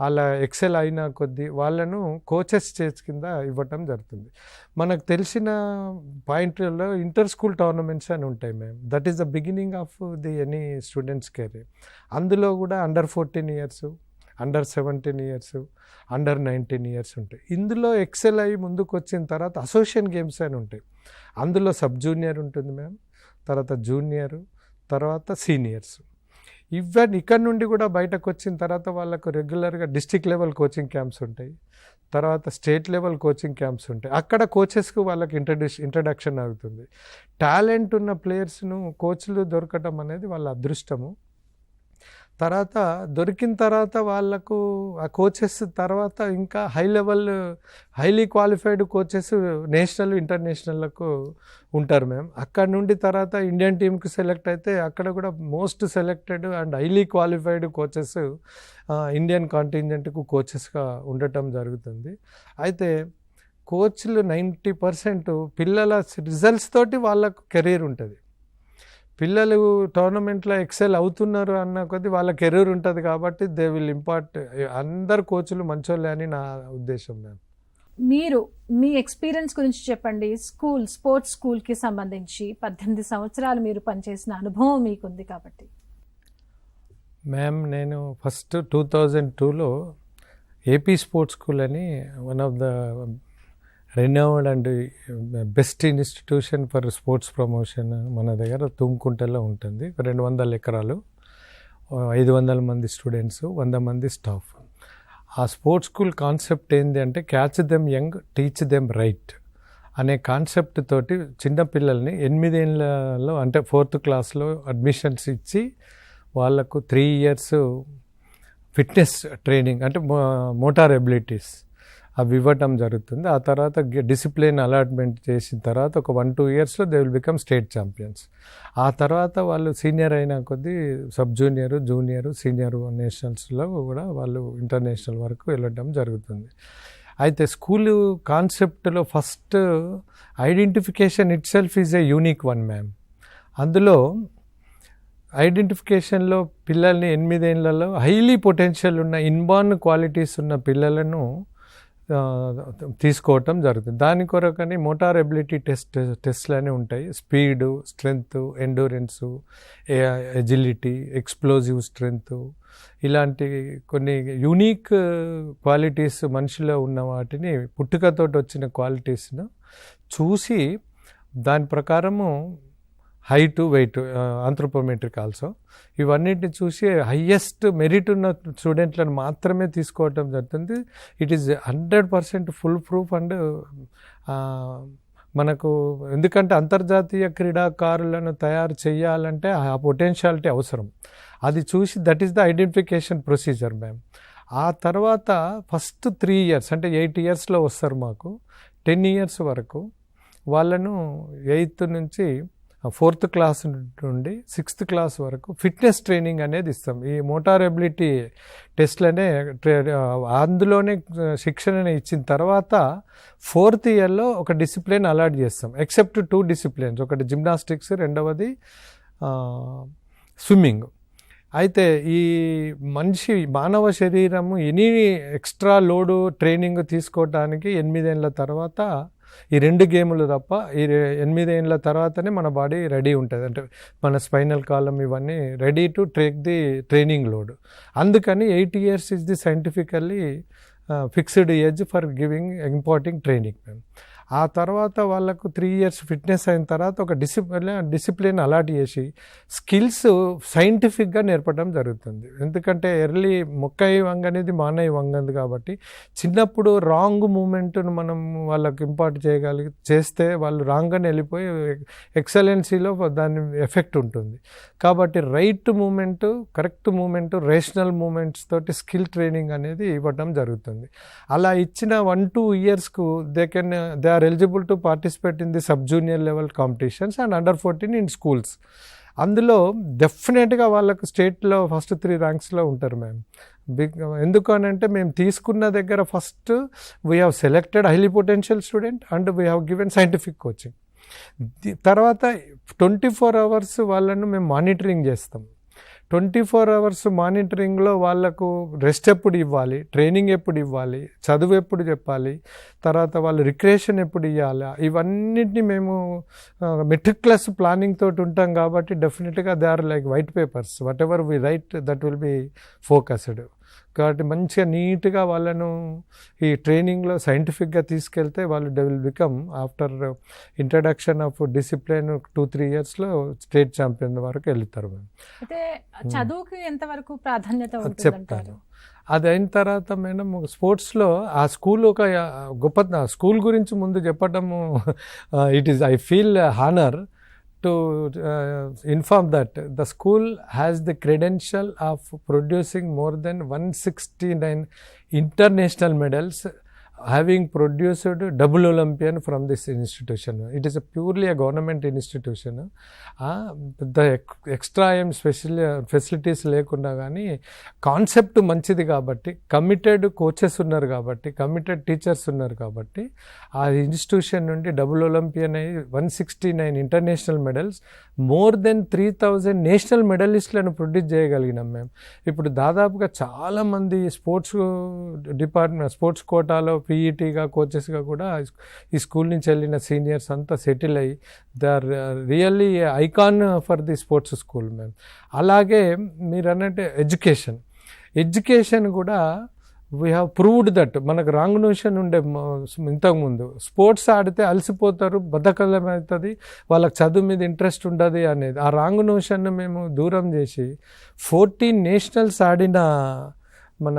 Speaker 2: అలా ఎక్సెల్ అయిన కొద్దీ వాళ్ళను కోచెస్ చేసి కింద ఇవ్వటం జరుగుతుంది. మనకు తెలిసిన పాయింట్లలో ఇంటర్ స్కూల్ టోర్నమెంట్స్ అని ఉంటాయి ma'am. That is the beginning of the any students career. అందులో కూడా under 14 years, under 17 years, under 19 years ఉంటాయి. ఇందులో ఎక్సెల్ అయ్యి ముందుకు వచ్చిన తర్వాత అసోసియేషన్ గేమ్స్ అని ఉంటాయి. అందులో సబ్ జూనియర్ ఉంటుంది మ్యామ్, తర్వాత జూనియర్, తర్వాత సీనియర్స్. ఇక్కడ నుండి కూడా బయటకు వచ్చిన తర్వాత వాళ్ళకు రెగ్యులర్గా డిస్ట్రిక్ట్ లెవెల్ కోచింగ్ క్యాంప్స్ ఉంటాయి, తర్వాత స్టేట్ లెవెల్ కోచింగ్ క్యాంప్స్ ఉంటాయి. అక్కడ కోచెస్కు వాళ్ళకి ఇంట్రడక్షన్ అవుతుంది. టాలెంట్ ఉన్న ప్లేయర్స్ను కోచ్లు దొరకటం అనేది వాళ్ళ అదృష్టము. తర్వాత దొరికిన తర్వాత వాళ్ళకు ఆ కోచెస్ తర్వాత ఇంకా హైలీ క్వాలిఫైడ్ కోచెస్ నేషనల్ ఇంటర్నేషనల్లకు ఉంటారు మ్యామ్. అక్కడ నుండి తర్వాత ఇండియన్ టీంకి సెలెక్ట్ అయితే అక్కడ కూడా most selected and highly qualified coaches Indian కాంటింజెంట్కు కోచెస్గా ఉండటం జరుగుతుంది. అయితే కోచ్లు 90% పిల్లల రిజల్ట్స్ తోటి వాళ్ళకు కెరీర్ ఉంటుంది. పిల్లలు టోర్నమెంట్లో ఎక్సెల్ అవుతున్నారు అన్న కొద్దీ వాళ్ళ కెరీర్ ఉంటుంది కాబట్టి దే విల్ ఇంపార్ట్. అందరు కోచ్లు మంచోళ్ళే అని నా ఉద్దేశం మ్యామ్.
Speaker 1: మీరు మీ ఎక్స్పీరియన్స్ గురించి చెప్పండి. స్పోర్ట్స్ స్కూల్కి సంబంధించి 18 సంవత్సరాలు మీరు పనిచేసిన అనుభవం మీకుంది కాబట్టి.
Speaker 2: మ్యామ్ నేను ఫస్ట్ 2002లో ఏపీ స్పోర్ట్స్ స్కూల్ అని one of the renowned and best institution for sports promotion మన దగ్గర తుమ్కుంటలో ఉంటుంది. 200 ఎకరాలు, 500 మంది స్టూడెంట్స్, 100 మంది స్టాఫ్. ఆ స్పోర్ట్స్ స్కూల్ కాన్సెప్ట్ ఏంటి అంటే catch them young, teach them right అనే కాన్సెప్ట్ తోటి చిన్నపిల్లల్ని 8 ఏళ్ళలో అంటే 4th క్లాస్లో అడ్మిషన్స్ ఇచ్చి వాళ్ళకు 3 years ఫిట్నెస్ ట్రైనింగ్ అంటే మోటార్ ఎబిలిటీస్ అవి ఇవ్వటం జరుగుతుంది. ఆ తర్వాత డిసిప్లిన్ అలాట్మెంట్ చేసిన తర్వాత ఒక 1-2 yearsలో they will become state champions. ఆ తర్వాత వాళ్ళు సీనియర్ అయిన కొద్దీ సబ్ జూనియర్, జూనియర్, సీనియర్ నేషనల్స్లో కూడా వాళ్ళు ఇంటర్నేషనల్ వరకు వెళ్ళడం జరుగుతుంది. అయితే స్కూలు కాన్సెప్ట్లో first identification it self is a unique one ma'am. అందులో ఐడెంటిఫికేషన్లో పిల్లల్ని 8 ఏళ్లలో హైలీ పొటెన్షియల్ ఉన్న ఇన్బార్న్ క్వాలిటీస్ ఉన్న పిల్లలను తీసుకోవటం జరుగుతుంది. దాని కొరకని మోటార్ ఎబిలిటీ టెస్ట్లు అని ఉంటాయి. Speed, strength, endurance, agility, explosive strength, ఇలాంటి కొన్ని యూనిక్ క్వాలిటీస్ మనిషిలో ఉన్న వాటిని పుట్టుకతోటి వచ్చిన క్వాలిటీస్ను చూసి దాని ప్రకారము హైటు, వెయిట్, ఆంథ్రోపోమెట్రిక్ ఆల్సో, ఇవన్నిటిని చూసి హయ్యెస్ట్ మెరిట్ ఉన్న స్టూడెంట్లను మాత్రమే తీసుకోవటం జరుగుతుంది. It is 100% full proof. And మనకు ఎందుకంటే అంతర్జాతీయ క్రీడాకారులను తయారు చేయాలంటే ఆ పొటెన్షియాలిటీ అవసరం. అది చూసి that is the identification procedure ma'am. ఆ తర్వాత ఫస్ట్ 3 years అంటే 8 yearsలో వస్తారు మాకు. 10 years వరకు వాళ్ళను 8th నుంచి 4th క్లాస్ నుండి 6th క్లాస్ వరకు ఫిట్నెస్ ట్రైనింగ్ అనేది ఇస్తాం. ఈ మోటార్ ఎబిలిటీ టెస్ట్లనే అందులోనే శిక్షణ ఇచ్చిన తర్వాత 4th yearలో ఒక డిసిప్లిన్ అలాట్ చేస్తాం. ఎక్సెప్ట్ 2 disciplines, ఒకటి జిమ్నాస్టిక్స్, రెండవది స్విమ్మింగ్. అయితే ఈ మానవ శరీరము ఎనీ ఎక్స్ట్రా లోడు ట్రైనింగ్ తీసుకోవడానికి 8 ఏళ్ళ తర్వాత ఈ 2 గేములు తప్ప ఈ 8 ఏళ్ళ తర్వాతనే మన బాడీ రెడీ ఉంటుంది. అంటే మన స్పైనల్ కాలం ఇవన్నీ ready to take the training load. అందుకని 8 years is the scientifically fixed age for giving imparting training మేము. ఆ తర్వాత వాళ్ళకు 3 years ఫిట్నెస్ అయిన తర్వాత ఒక డిసిప్లిన్ అలాట్ చేసి స్కిల్స్ సైంటిఫిక్గా నేర్పడం జరుగుతుంది. ఎందుకంటే ఎర్లీ మొక్కై వంగ అనేది మానై వంగదు కాబట్టి చిన్నప్పుడు రాంగ్ మూమెంట్ను మనం వాళ్ళకు ఇంపార్ట్ చేస్తే వాళ్ళు రాంగ్గా వెళ్ళిపోయి ఎక్సలెన్సీలో దాని ఎఫెక్ట్ ఉంటుంది. కాబట్టి right moment, correct moment, rational moments తోటి స్కిల్ ట్రైనింగ్ అనేది ఇవ్వడం జరుగుతుంది. అలా ఇచ్చిన 1-2 yearsకు they are eligible to participate in the sub junior level competitions and Under 14 in schools. అందులో డెఫినెట్గా వాళ్ళకు స్టేట్లో ఫస్ట్ 3 ranksలో ఉంటారు మ్యామ్. ఎందుకు అని అంటే మేము తీసుకున్న దగ్గర first we have selected highly potential student and we have given scientific coaching. తర్వాత 24 hours వాళ్ళను మేము మానిటరింగ్ చేస్తాం. 24 hours మానిటరింగ్లో వాళ్ళకు రెస్ట్ ఎప్పుడు ఇవ్వాలి, ట్రైనింగ్ ఎప్పుడు ఇవ్వాలి, చదువు ఎప్పుడు చెప్పాలి, తర్వాత వాళ్ళు రిక్రియేషన్ ఎప్పుడు ఇవ్వాలి, ఇవన్నిటిని మేము మెట్రిక్యులస్ ప్లానింగ్ తోటి ఉంటాం. కాబట్టి డెఫినెట్గా they are like white papers. Whatever we write that will be focused. కాబట్టి మంచిగా నీట్గా వాళ్ళను ఈ ట్రైనింగ్లో సైంటిఫిక్గా తీసుకెళ్తే వాళ్ళు they will become after introduction of discipline 2-3 yearsలో స్టేట్ ఛాంపియన్ వరకు వెళ్తారు.
Speaker 1: అయితే చదువుకి ఎంతవరకు ప్రాధాన్యత
Speaker 2: చెప్తాను. అది అయిన తర్వాత మేడం స్పోర్ట్స్లో ఆ స్కూల్ ఒక గొప్ప స్కూల్ గురించి ముందు చెప్పడము it is I feel honour to inform that the school has the credential of producing more than 169 international medals having produced double Olympian from this institution. It is a purely a government institution. The extra ఏం facilities లేకుండా కానీ concept మంచిది కాబట్టి, committed coaches ఉన్నారు కాబట్టి, committed teachers ఉన్నారు కాబట్టి ఆ ఇన్స్టిట్యూషన్ నుండి డబుల్ ఒలింపియన్ అయ్యి 169 international medals, more than 3000 national మెడలిస్టులను ప్రొడ్యూస్ చేయగలిగినాం మేము. ఇప్పుడు దాదాపుగా చాలామంది స్పోర్ట్స్ డిపార్ట్మెంట్, స్పోర్ట్స్ కోటాలో పీఈటీగా కోచెస్గా కూడా ఈ స్కూల్ నుంచి వెళ్ళిన సీనియర్స్ అంతా సెటిల్ అయ్యి they are really icon for the sports school ma'am. అలాగే మీరు అన్నట్టు ఎడ్యుకేషన్ కూడా వీ హ్యావ్ ప్రూవ్డ్ దట్. మనకు రాంగ్ నోషన్ ఉండే ఇంతకుముందు స్పోర్ట్స్ ఆడితే అలసిపోతారు, బద్ధకలం అవుతుంది, వాళ్ళకి చదువు మీద ఇంట్రెస్ట్ ఉండదు అనేది ఆ రాంగ్ నోషన్ను మేము దూరం చేసి 14 నేషనల్స్ ఆడిన మన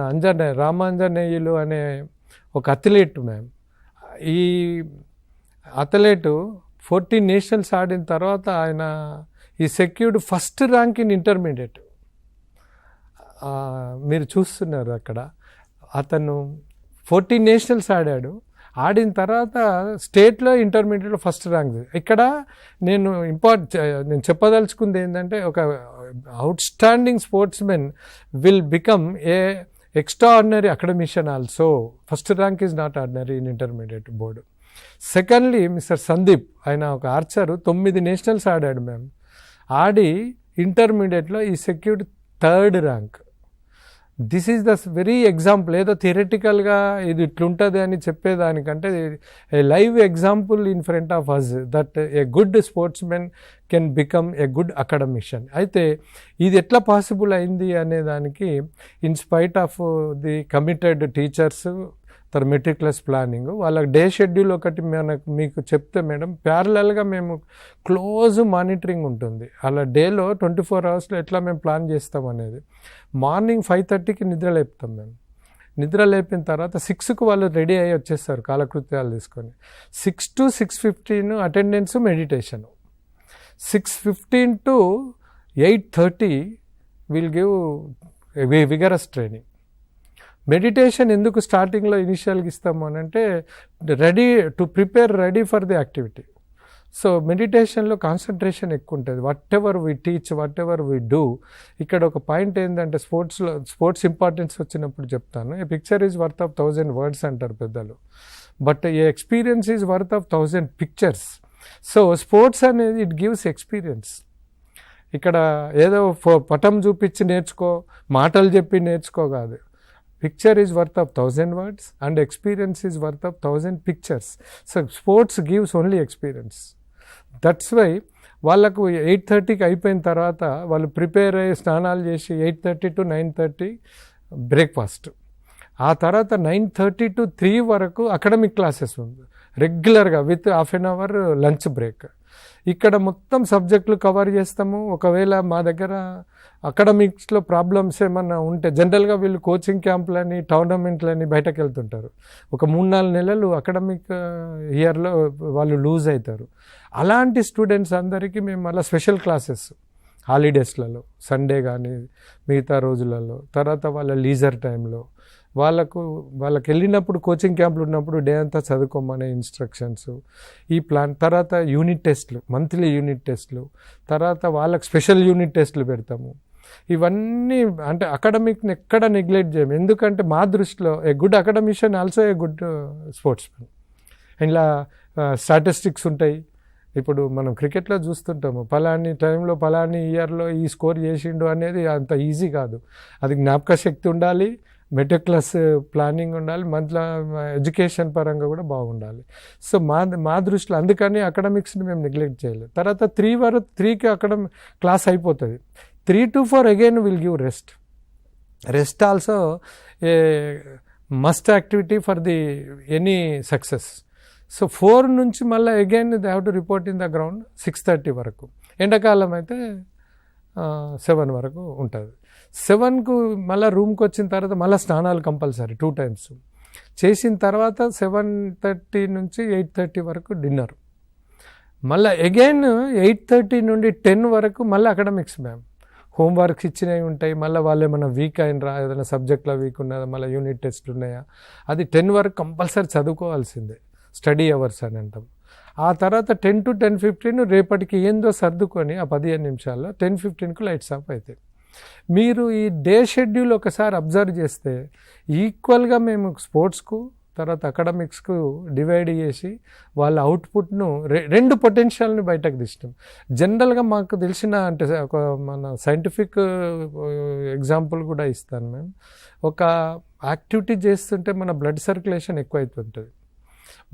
Speaker 2: రామాంజనేయులు అనే ఒక అథ్లెట్ మ్యామ్. ఈ అథ్లెటు 14 నేషనల్స్ ఆడిన తర్వాత ఆయన ఈ secured first rank in intermediate. మీరు చూస్తున్నారు అక్కడ అతను 14 నేషనల్స్ ఆడిన తర్వాత స్టేట్లో ఇంటర్మీడియట్లో ఫస్ట్ ర్యాంక్. ఇక్కడ నేను చెప్పదలుచుకుంది ఏంటంటే ఒక out standing sportsmen will become a extraordinary academician also. First rank is not ordinary in intermediate board. Secondly, Mr. Sandeep, ఆయన ఒక ఆర్చరు 9 నేషనల్స్ ఆడాడు మ్యామ్. ఆడి ఇంటర్మీడియట్లో ఈ secured 3rd rank. This is the very example. ఏదో థియరటికల్గా ఇది ఇట్లుంటుంది అని చెప్పేదానికంటే a live example in front of us that a good sportsmen can become a good academician. అయితే ఇది ఎట్లా పాసిబుల్ అయింది అనే దానికి in spite of the committed teachers, meticulous planning, వాళ్ళ డే షెడ్యూల్ ఒకటి మీకు చెప్తే మేడం ప్యారలల్గా మేము క్లోజ్ మానిటరింగ్ ఉంటుంది. అలా డేలో 24 అవర్స్లో ఎట్లా మేము ప్లాన్ చేస్తాం అనేది. మార్నింగ్ 5:30కి నిద్ర లేపుతాం మేము. నిద్ర లేపిన తర్వాత 6కు వాళ్ళు రెడీ అయ్యి వచ్చేస్తారు కాలకృత్యాలు తీసుకొని. 6 to 6:15 attendance, meditation. 6:15 to 8:30 will give vigorous training. Meditation ఎందుకు స్టార్టింగ్లో ఇనిషియల్గా ఇస్తాము అని అంటే ready for the activity. So మెడిటేషన్లో కాన్సన్ట్రేషన్ ఎక్కువ ఉంటుంది. Whatever we teach, whatever we do. ఇక్కడ ఒక పాయింట్ ఏంటంటే స్పోర్ట్స్ ఇంపార్టెన్స్ వచ్చినప్పుడు చెప్తాను. A picture is worth of 1000 words అంటారు పెద్దలు, but a experience is worth of 1000 pictures. So sports అనేది ఇట్ గివ్స్ ఎక్స్పీరియన్స్. ఇక్కడ ఏదో పటం చూపించి నేర్చుకో, మాటలు చెప్పి నేర్చుకో కాదు. Picture is worth of 1000 words and experience is worth of 1000 pictures. So sports gives only experience. That's why వాళ్ళకు 8:30కి అయిపోయిన తర్వాత వాళ్ళు ప్రిపేర్ అయ్యి స్నానాలు చేసి 8:30 to 9:30 బ్రేక్ఫాస్ట్. ఆ తర్వాత 9:30 to 3 వరకు అకాడమిక్ క్లాసెస్ ఉంది రెగ్యులర్గా with half an hour lunch break. ఇక్కడ మొత్తం సబ్జెక్టులు కవర్ చేస్తాము. ఒకవేళ మా దగ్గర అకాడమిక్స్లో ప్రాబ్లమ్స్ ఏమన్నా ఉంటే జనరల్గా వీళ్ళు కోచింగ్ క్యాంపులని, టోర్నమెంట్లని బయటకు వెళ్తుంటారు. ఒక 3-4 నెలలు అకాడమిక్ ఇయర్లో వాళ్ళు లూజ్ అవుతారు. అలాంటి స్టూడెంట్స్ అందరికీ మేము అలా స్పెషల్ క్లాసెస్ హాలిడేస్లలో, సండే కానీ మిగతా రోజులలో, తర్వాత వాళ్ళ లీజర్ టైంలో వాళ్ళకి వెళ్ళినప్పుడు కోచింగ్ క్యాంపులు ఉన్నప్పుడు డే అంతా చదువుకోమనే ఇన్స్ట్రక్షన్స్, ఈ ప్లాన్. తర్వాత యూనిట్ టెస్ట్లు, మంత్లీ యూనిట్ టెస్ట్లు, తర్వాత వాళ్ళకి స్పెషల్ యూనిట్ టెస్ట్లు పెడతాము. ఇవన్నీ అంటే అకాడమిక్ని ఎక్కడ నెగ్లెక్ట్ చేయము. ఎందుకంటే మా దృష్టిలో ఏ good academician also a good sportsmen. ఇలా స్టాటిస్టిక్స్ ఉంటాయి. ఇప్పుడు మనం క్రికెట్లో చూస్తుంటాము, పలాని టైంలో పలాని ఇయర్లో ఈ స్కోర్ చేసిండు అనేది అంత ఈజీ కాదు. అది జ్ఞాపక శక్తి ఉండాలి, మెటిక్యులస్ ప్లానింగ్ ఉండాలి, మంత్ల ఎడ్యుకేషన్ పరంగా కూడా బాగుండాలి. సో మా దృష్టిలో అందుకని అకాడమిక్స్ని మేము నెగ్లెక్ట్ చేయలేదు. తర్వాత 3కి క్లాస్ అయిపోతుంది. 3 to 4 again will give rest also a must activity for the any success. So 4 నుంచి మళ్ళీ again they have to report in the ground 6:30 వరకు. ఎండాకాలం అయితే 7 వరకు ఉంటుంది. 7కు మళ్ళీ రూమ్కి వచ్చిన తర్వాత మళ్ళీ స్నానాలు కంపల్సరీ 2 times చేసిన తర్వాత 7:30 నుంచి 8:30 వరకు డిన్నర్. మళ్ళీ అగైన్ 8:30 నుండి 10 వరకు మళ్ళీ అకాడమిక్స్ మ్యామ్. హోంవర్క్స్ ఇచ్చినవి ఉంటాయి, మళ్ళీ వాళ్ళు ఏమైనా వీక్ అయినరా, ఏదైనా సబ్జెక్ట్లో వీక్ ఉన్నదా, మళ్ళీ యూనిట్ టెస్ట్లు ఉన్నాయా, అది 10 వరకు కంపల్సరీ చదువుకోవాల్సిందే, స్టడీ అవర్స్ అని అంటాం. ఆ తర్వాత 10 to 10:15 రేపటికి ఏందో సర్దుకొని ఆ 15 నిమిషాల్లో 10:15కు లైట్స్ ఆఫ్ అవుతాయి. మీరు ఈ డే షెడ్యూల్ ఒకసారి అబ్జర్వ్ చేస్తే ఈక్వల్గా మేము స్పోర్ట్స్కు తర్వాత అకాడమిక్స్కు డివైడ్ చేసి వాళ్ళ అవుట్పుట్ను రెండు పొటెన్షియల్ని బయటకు తీసినాం. జనరల్గా మాకు తెలిసిన అంటే ఒక మన సైంటిఫిక్ ఎగ్జాంపుల్ కూడా ఇస్తాను మేము. ఒక యాక్టివిటీ చేస్తుంటే మన బ్లడ్ సర్క్యులేషన్ ఎక్కువ అవుతుంటుంది.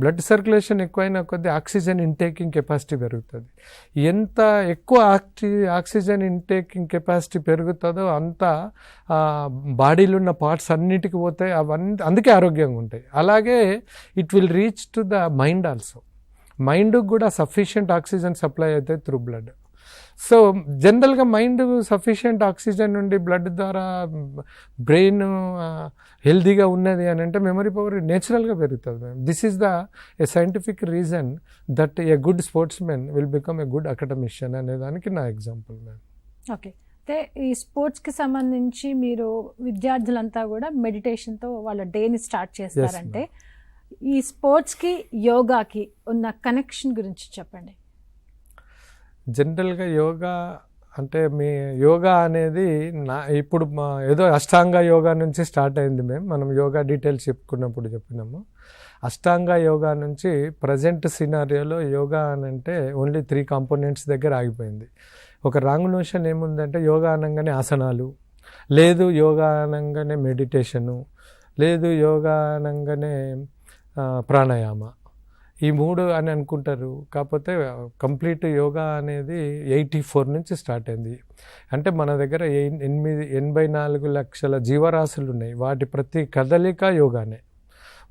Speaker 2: బ్లడ్ సర్క్యులేషన్ ఎక్కువైన కొద్దీ ఆక్సిజన్ ఇంటేకింగ్ కెపాసిటీ పెరుగుతుంది. ఎంత ఎక్కువ ఆక్సిజన్ ఇంటేకింగ్ కెపాసిటీ పెరుగుతుందో అంత బాడీలో ఉన్న పార్ట్స్ అన్నిటికీ పోతాయి, అవన్నీ అందుకే ఆరోగ్యంగా ఉంటాయి. అలాగే it will reach to the mind also. మైండ్కి కూడా సఫిషియంట్ ఆక్సిజన్ సప్లై అవుతుంది త్రూ బ్లడ్. సో జనరల్గా మైండ్ సఫిషియంట్ ఆక్సిజన్ నుండి బ్లడ్ ద్వారా బ్రెయిన్ హెల్దీగా ఉన్నది అని అంటే మెమరీ పవర్ నేచురల్గా పెరుగుతుంది ma'am. This is the A scientific reason that a good sports men will become a good academician అనే దానికి నా ఎగ్జాంపుల్ మ్యామ్.
Speaker 1: ఓకే, అయితే ఈ స్పోర్ట్స్కి సంబంధించి మీరు విద్యార్థులంతా కూడా మెడిటేషన్తో వాళ్ళ డేని స్టార్ట్ చేస్తారంటే ఈ స్పోర్ట్స్కి యోగాకి ఉన్న కనెక్షన్ గురించి చెప్పండి.
Speaker 2: జనరల్గా యోగా అంటే మీ యోగా అనేది ఇప్పుడు ఏదో అష్టాంగ యోగా నుంచి స్టార్ట్ అయింది మనం యోగా డీటెయిల్స్ చెప్పుకున్నప్పుడు చెప్పినాము. అష్టాంగ యోగా నుంచి ప్రజెంట్ సినారియోలో యోగా అని అంటే ఓన్లీ 3 కాంపోనెంట్స్ దగ్గర ఆగిపోయింది. ఒక రాంగ్ నోషన్ ఏముందంటే యోగా అనగానే ఆసనాలు, లేదు యోగా అనగానే మెడిటేషను, లేదు యోగా అనగానే ప్రాణాయామ, ఈ 3 అని అనుకుంటారు. కాకపోతే కంప్లీట్ యోగా అనేది 84 నుంచి స్టార్ట్ అయింది. అంటే మన దగ్గర 84 లక్షల జీవరాశులు ఉన్నాయి. వాటి ప్రతి కదలిక యోగానే.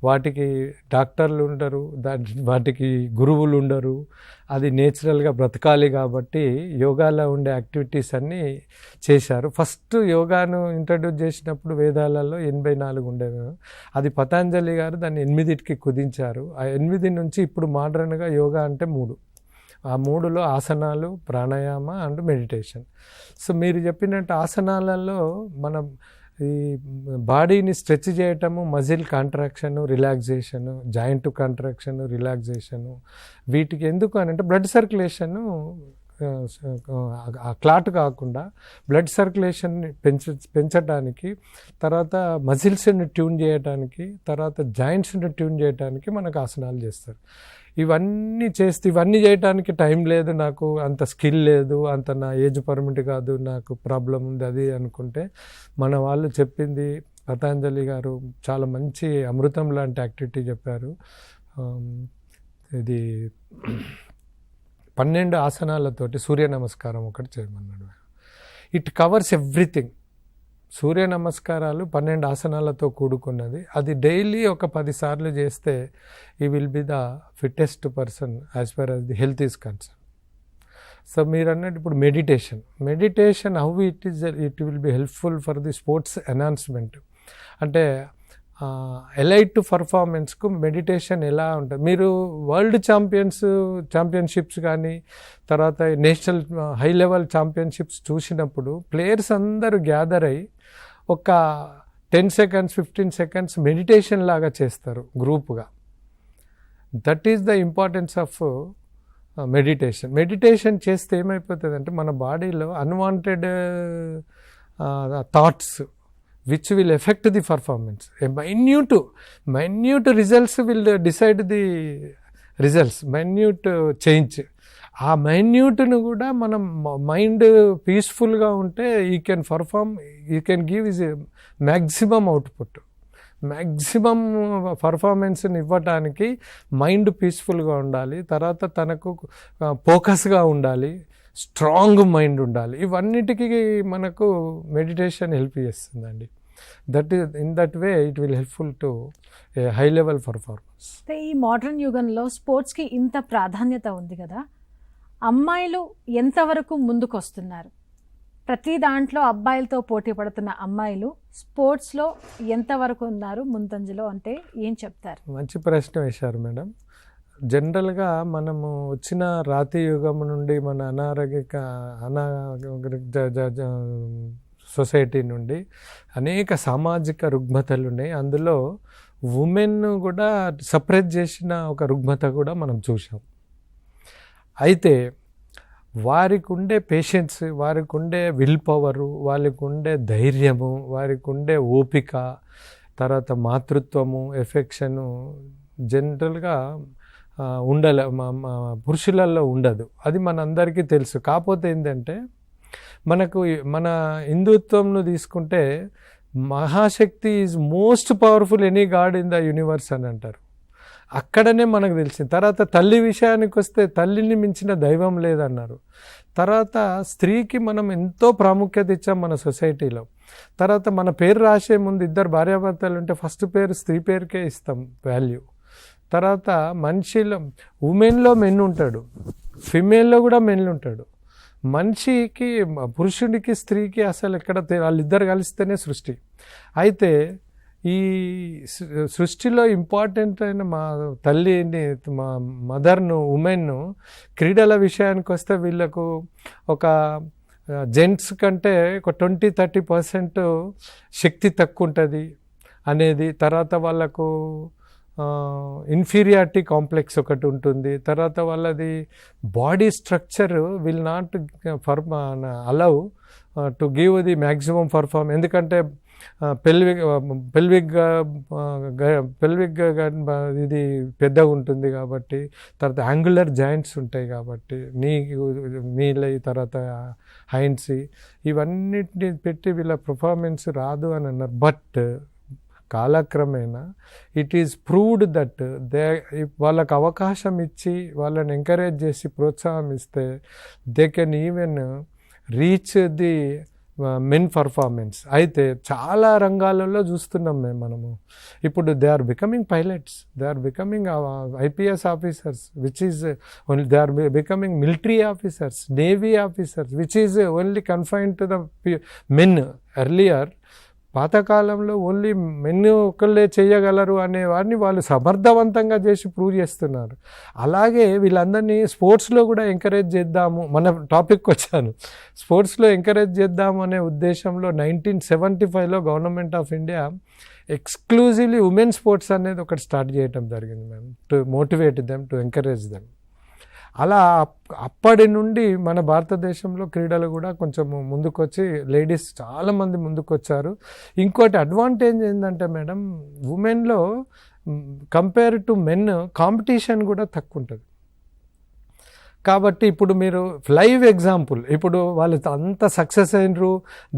Speaker 2: వాటికి డాక్టర్లు ఉండరు, వాటికి గురువులు ఉండరు, అది నేచురల్గా బ్రతకాలి. కాబట్టి యోగాలో ఉండే యాక్టివిటీస్ అన్నీ చేశారు. ఫస్ట్ యోగాను ఇంట్రడ్యూస్ చేసినప్పుడు వేదాలలో 84 ఉండేవి. అది పతంజలి గారు దాన్ని 8కి కుదించారు. ఆ 8 నుంచి ఇప్పుడు మోడర్న్గా యోగా అంటే 3. ఆ 3లో ఆసనాలు, ప్రాణాయామ అండ్ మెడిటేషన్. సో మీరు చెప్పినట్టు ఆసనాలలో మనం ఈ బాడీని స్ట్రెచ్ చేయటము, మజిల్ కాంట్రాక్షను, రిలాక్సేషను, జాయింట్ కాంట్రాక్షను, రిలాక్సేషను, వీటికి ఎందుకు అని అంటే బ్లడ్ సర్క్యులేషను క్లాట్ కాకుండా బ్లడ్ సర్క్యులేషన్ని పెంచడానికి, తర్వాత మజిల్స్ని ట్యూన్ చేయడానికి, తర్వాత జాయింట్స్ని ట్యూన్ చేయడానికి మనకు ఆసనాలు చేస్తారు. ఇవన్నీ చేయడానికి టైం లేదు, నాకు అంత స్కిల్ లేదు, అంత నా ఏజ్ పర్మిట్ కాదు, నాకు ప్రాబ్లం ఉంది అది అనుకుంటే మన వాళ్ళు చెప్పింది పతంజలి గారు చాలా మంచి అమృతం లాంటి యాక్టివిటీ చెప్పారు. ఇది 12 ఆసనాలతోటి సూర్య నమస్కారం ఒకటి చేయమన్నాడు. It covers everything. సూర్య నమస్కారాలు 12 ఆసనాలతో కూడుకున్నది. అది డైలీ ఒక 10 సార్లు చేస్తే ఈ will be the fittest person as for as the health is concern. So మీరు అన్నట్టు ఇప్పుడు meditation how it will be helpful for the sports enhancement. అంటే ఎలైట్ పర్ఫార్మెన్స్కు మెడిటేషన్ ఎలా ఉంటుంది. మీరు వరల్డ్ ఛాంపియన్షిప్స్ కానీ తర్వాత నేషనల్ హై లెవెల్ ఛాంపియన్షిప్స్ చూసినప్పుడు ప్లేయర్స్ అందరూ గ్యాదర్ అయ్యి ఒక 10 seconds 15 seconds మెడిటేషన్ లాగా చేస్తారు గ్రూప్గా. That is the importance of meditation చేస్తే ఏమైపోతుంది అంటే మన బాడీలో unwanted thoughts which will affect the performance. A minute results will decide the results, minute change. ఆ మైన్యూట్ను కూడా మనం మైండ్ పీస్ఫుల్గా ఉంటే he can perform, he can give us maximum output. Maximum పర్ఫార్మెన్స్ని ఇవ్వటానికి మైండ్ పీస్ఫుల్గా ఉండాలి, తర్వాత తనకు ఫోకస్గా ఉండాలి, స్ట్రాంగ్ మైండ్ ఉండాలి. ఇవన్నిటికీ మనకు మెడిటేషన్ హెల్ప్ చేస్తుందండి. In that way it will helpful to A high level performance.
Speaker 1: ఈ మోడర్న్ యుగంలో స్పోర్ట్స్కి ఇంత ప్రాధాన్యత ఉంది కదా, అమ్మాయిలు ఎంతవరకు ముందుకు వస్తున్నారు? ప్రతి దాంట్లో అబ్బాయిలతో పోటీ పడుతున్న అమ్మాయిలు స్పోర్ట్స్లో ఎంతవరకు ఉన్నారు ముందంజలో అంటే ఏం చెప్తారు?
Speaker 2: మంచి ప్రశ్న వేశారు మేడం. జనరల్గా మనము వచ్చిన రాతి యుగం నుండి మన సొసైటీ నుండి అనేక సామాజిక రుగ్మతలు ఉన్నాయి. అందులో ఉమెన్ కూడా సపరేట్ చేసిన ఒక రుగ్మత కూడా మనం చూసాం. అయితే వారికి ఉండే పేషెన్స్, వారికి ఉండే విల్ పవరు, వారికి ఉండే ధైర్యము, వారికి ఉండే ఓపిక, తర్వాత మాతృత్వము, ఎఫెక్షను జనరల్గా పురుషులలో ఉండదు. అది మనందరికీ తెలుసు. కాకపోతే ఏంటంటే మన హిందుత్వంను తీసుకుంటే Mahashakti is most powerful any god in the universe అని అంటారు. అక్కడనే మనకు తెలిసింది. తర్వాత తల్లి విషయానికి వస్తే తల్లిని మించిన దైవం లేదన్నారు. తర్వాత స్త్రీకి మనం ఎంతో ప్రాముఖ్యత ఇచ్చాం మన సొసైటీలో. తర్వాత మన పేరు రాసే ముందు ఇద్దరు భార్యాభర్తలు ఉంటే ఫస్ట్ పేరు స్త్రీ పేరుకే ఇస్తాం వాల్యూ. తర్వాత మనిషిలో ఉమెన్లో మెన్ ఉంటాడు, ఫిమేల్లో కూడా మెన్ ఉంటాడు. మనిషికి పురుషుడికి స్త్రీకి అసలు ఎక్కడ వాళ్ళిద్దరు కలిస్తేనే సృష్టి. అయితే ఈ సృష్టిలో ఇంపార్టెంట్ అయిన మా తల్లిని, మా మదర్ను, ఉమెన్ను క్రీడల విషయానికి వస్తే వీళ్ళకు ఒక జెంట్స్ కంటే ఒక 20-30% శక్తి తక్కువ ఉంటుంది అనేది. తర్వాత వాళ్ళకు ఇన్ఫీరియారిటీ కాంప్లెక్స్ ఒకటి ఉంటుంది. తర్వాత వాళ్ళది body structure will not allow to give the maximum perform. ఎందుకంటే పెల్విక్ ఇది పెద్దగా ఉంటుంది కాబట్టి, తర్వాత యాంగులర్ జాయింట్స్ ఉంటాయి కాబట్టి, నీళ్ళ తర్వాత హైండ్స్, ఇవన్నిటిని పెట్టి వీళ్ళ పర్ఫార్మెన్స్ రాదు అని అన్నారు. బట్ కాలక్రమేణా ఇట్ ఈజ్ ప్రూవ్డ్ దట్ వాళ్ళకు అవకాశం ఇచ్చి వాళ్ళని ఎంకరేజ్ చేసి ప్రోత్సాహం ఇస్తే they can even reach the men performance. అయితే చాలా రంగాలలో చూస్తున్నాం మనము. ఇప్పుడు they are becoming pilots, they are becoming IPS officers, which is only they are becoming military officers, navy officers, which is only confined to the men. Earlier పాతకాలంలో only men ఒకళ్ళే చేయగలరు అనే వారిని వాళ్ళు సమర్థవంతంగా చేసి ప్రూవ్ చేస్తున్నారు. అలాగే వీళ్ళందరినీ స్పోర్ట్స్లో కూడా ఎంకరేజ్ చేద్దాము. మన టాపిక్కి వచ్చాను, స్పోర్ట్స్లో ఎంకరేజ్ చేద్దాము అనే ఉద్దేశంలో 1975లో government of India exclusively women sports అనేది ఒకటి స్టార్ట్ చేయడం జరిగింది ma'am, to motivate them, to encourage them. అలా అప్పటి నుండి మన భారతదేశంలో క్రీడలు కూడా కొంచెం ముందుకొచ్చి లేడీస్ చాలామంది ముందుకొచ్చారు. ఇంకోటి అడ్వాంటేజ్ ఏంటంటే మేడం, ఉమెన్లో కంపేర్ టు మెన్ కాంపిటీషన్ కూడా తక్కువ ఉంటుంది. కాబట్టి ఇప్పుడు మీరు లైవ్ ఎగ్జాంపుల్, ఇప్పుడు వాళ్ళు అంత సక్సెస్ అయినరు,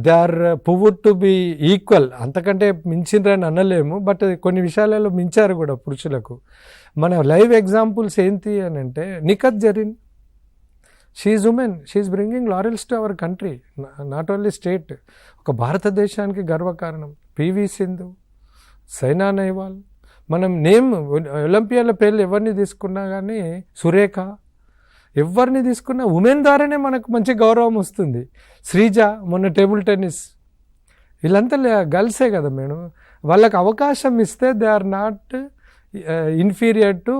Speaker 2: they are proved to be equal, అంతకంటే మించిండ్రని అనలేము, బట్ కొన్ని విషయాలలో మించారు కూడా పురుషులకు. మన లైవ్ ఎగ్జాంపుల్స్ ఏంటి అని అంటే, Nikhat Zareen, she's women, she's bringing laurels to our country, not only state, ఒక భారతదేశానికి గర్వకారణం. పివి సింధు, సైనా నెహ్వాల్, మనం నేమ్ ఒలింపియాల పేర్లు ఎవరిని తీసుకున్నా కానీ, సురేఖ, ఎవరిని తీసుకున్నా ఉమెన్ ద్వారానే మనకు మంచి గౌరవం వస్తుంది. శ్రీజ మొన్న టేబుల్ టెన్నిస్, వీళ్ళంతా గర్ల్సే కదా మేడం. వాళ్ళకి అవకాశం ఇస్తే they are not inferior to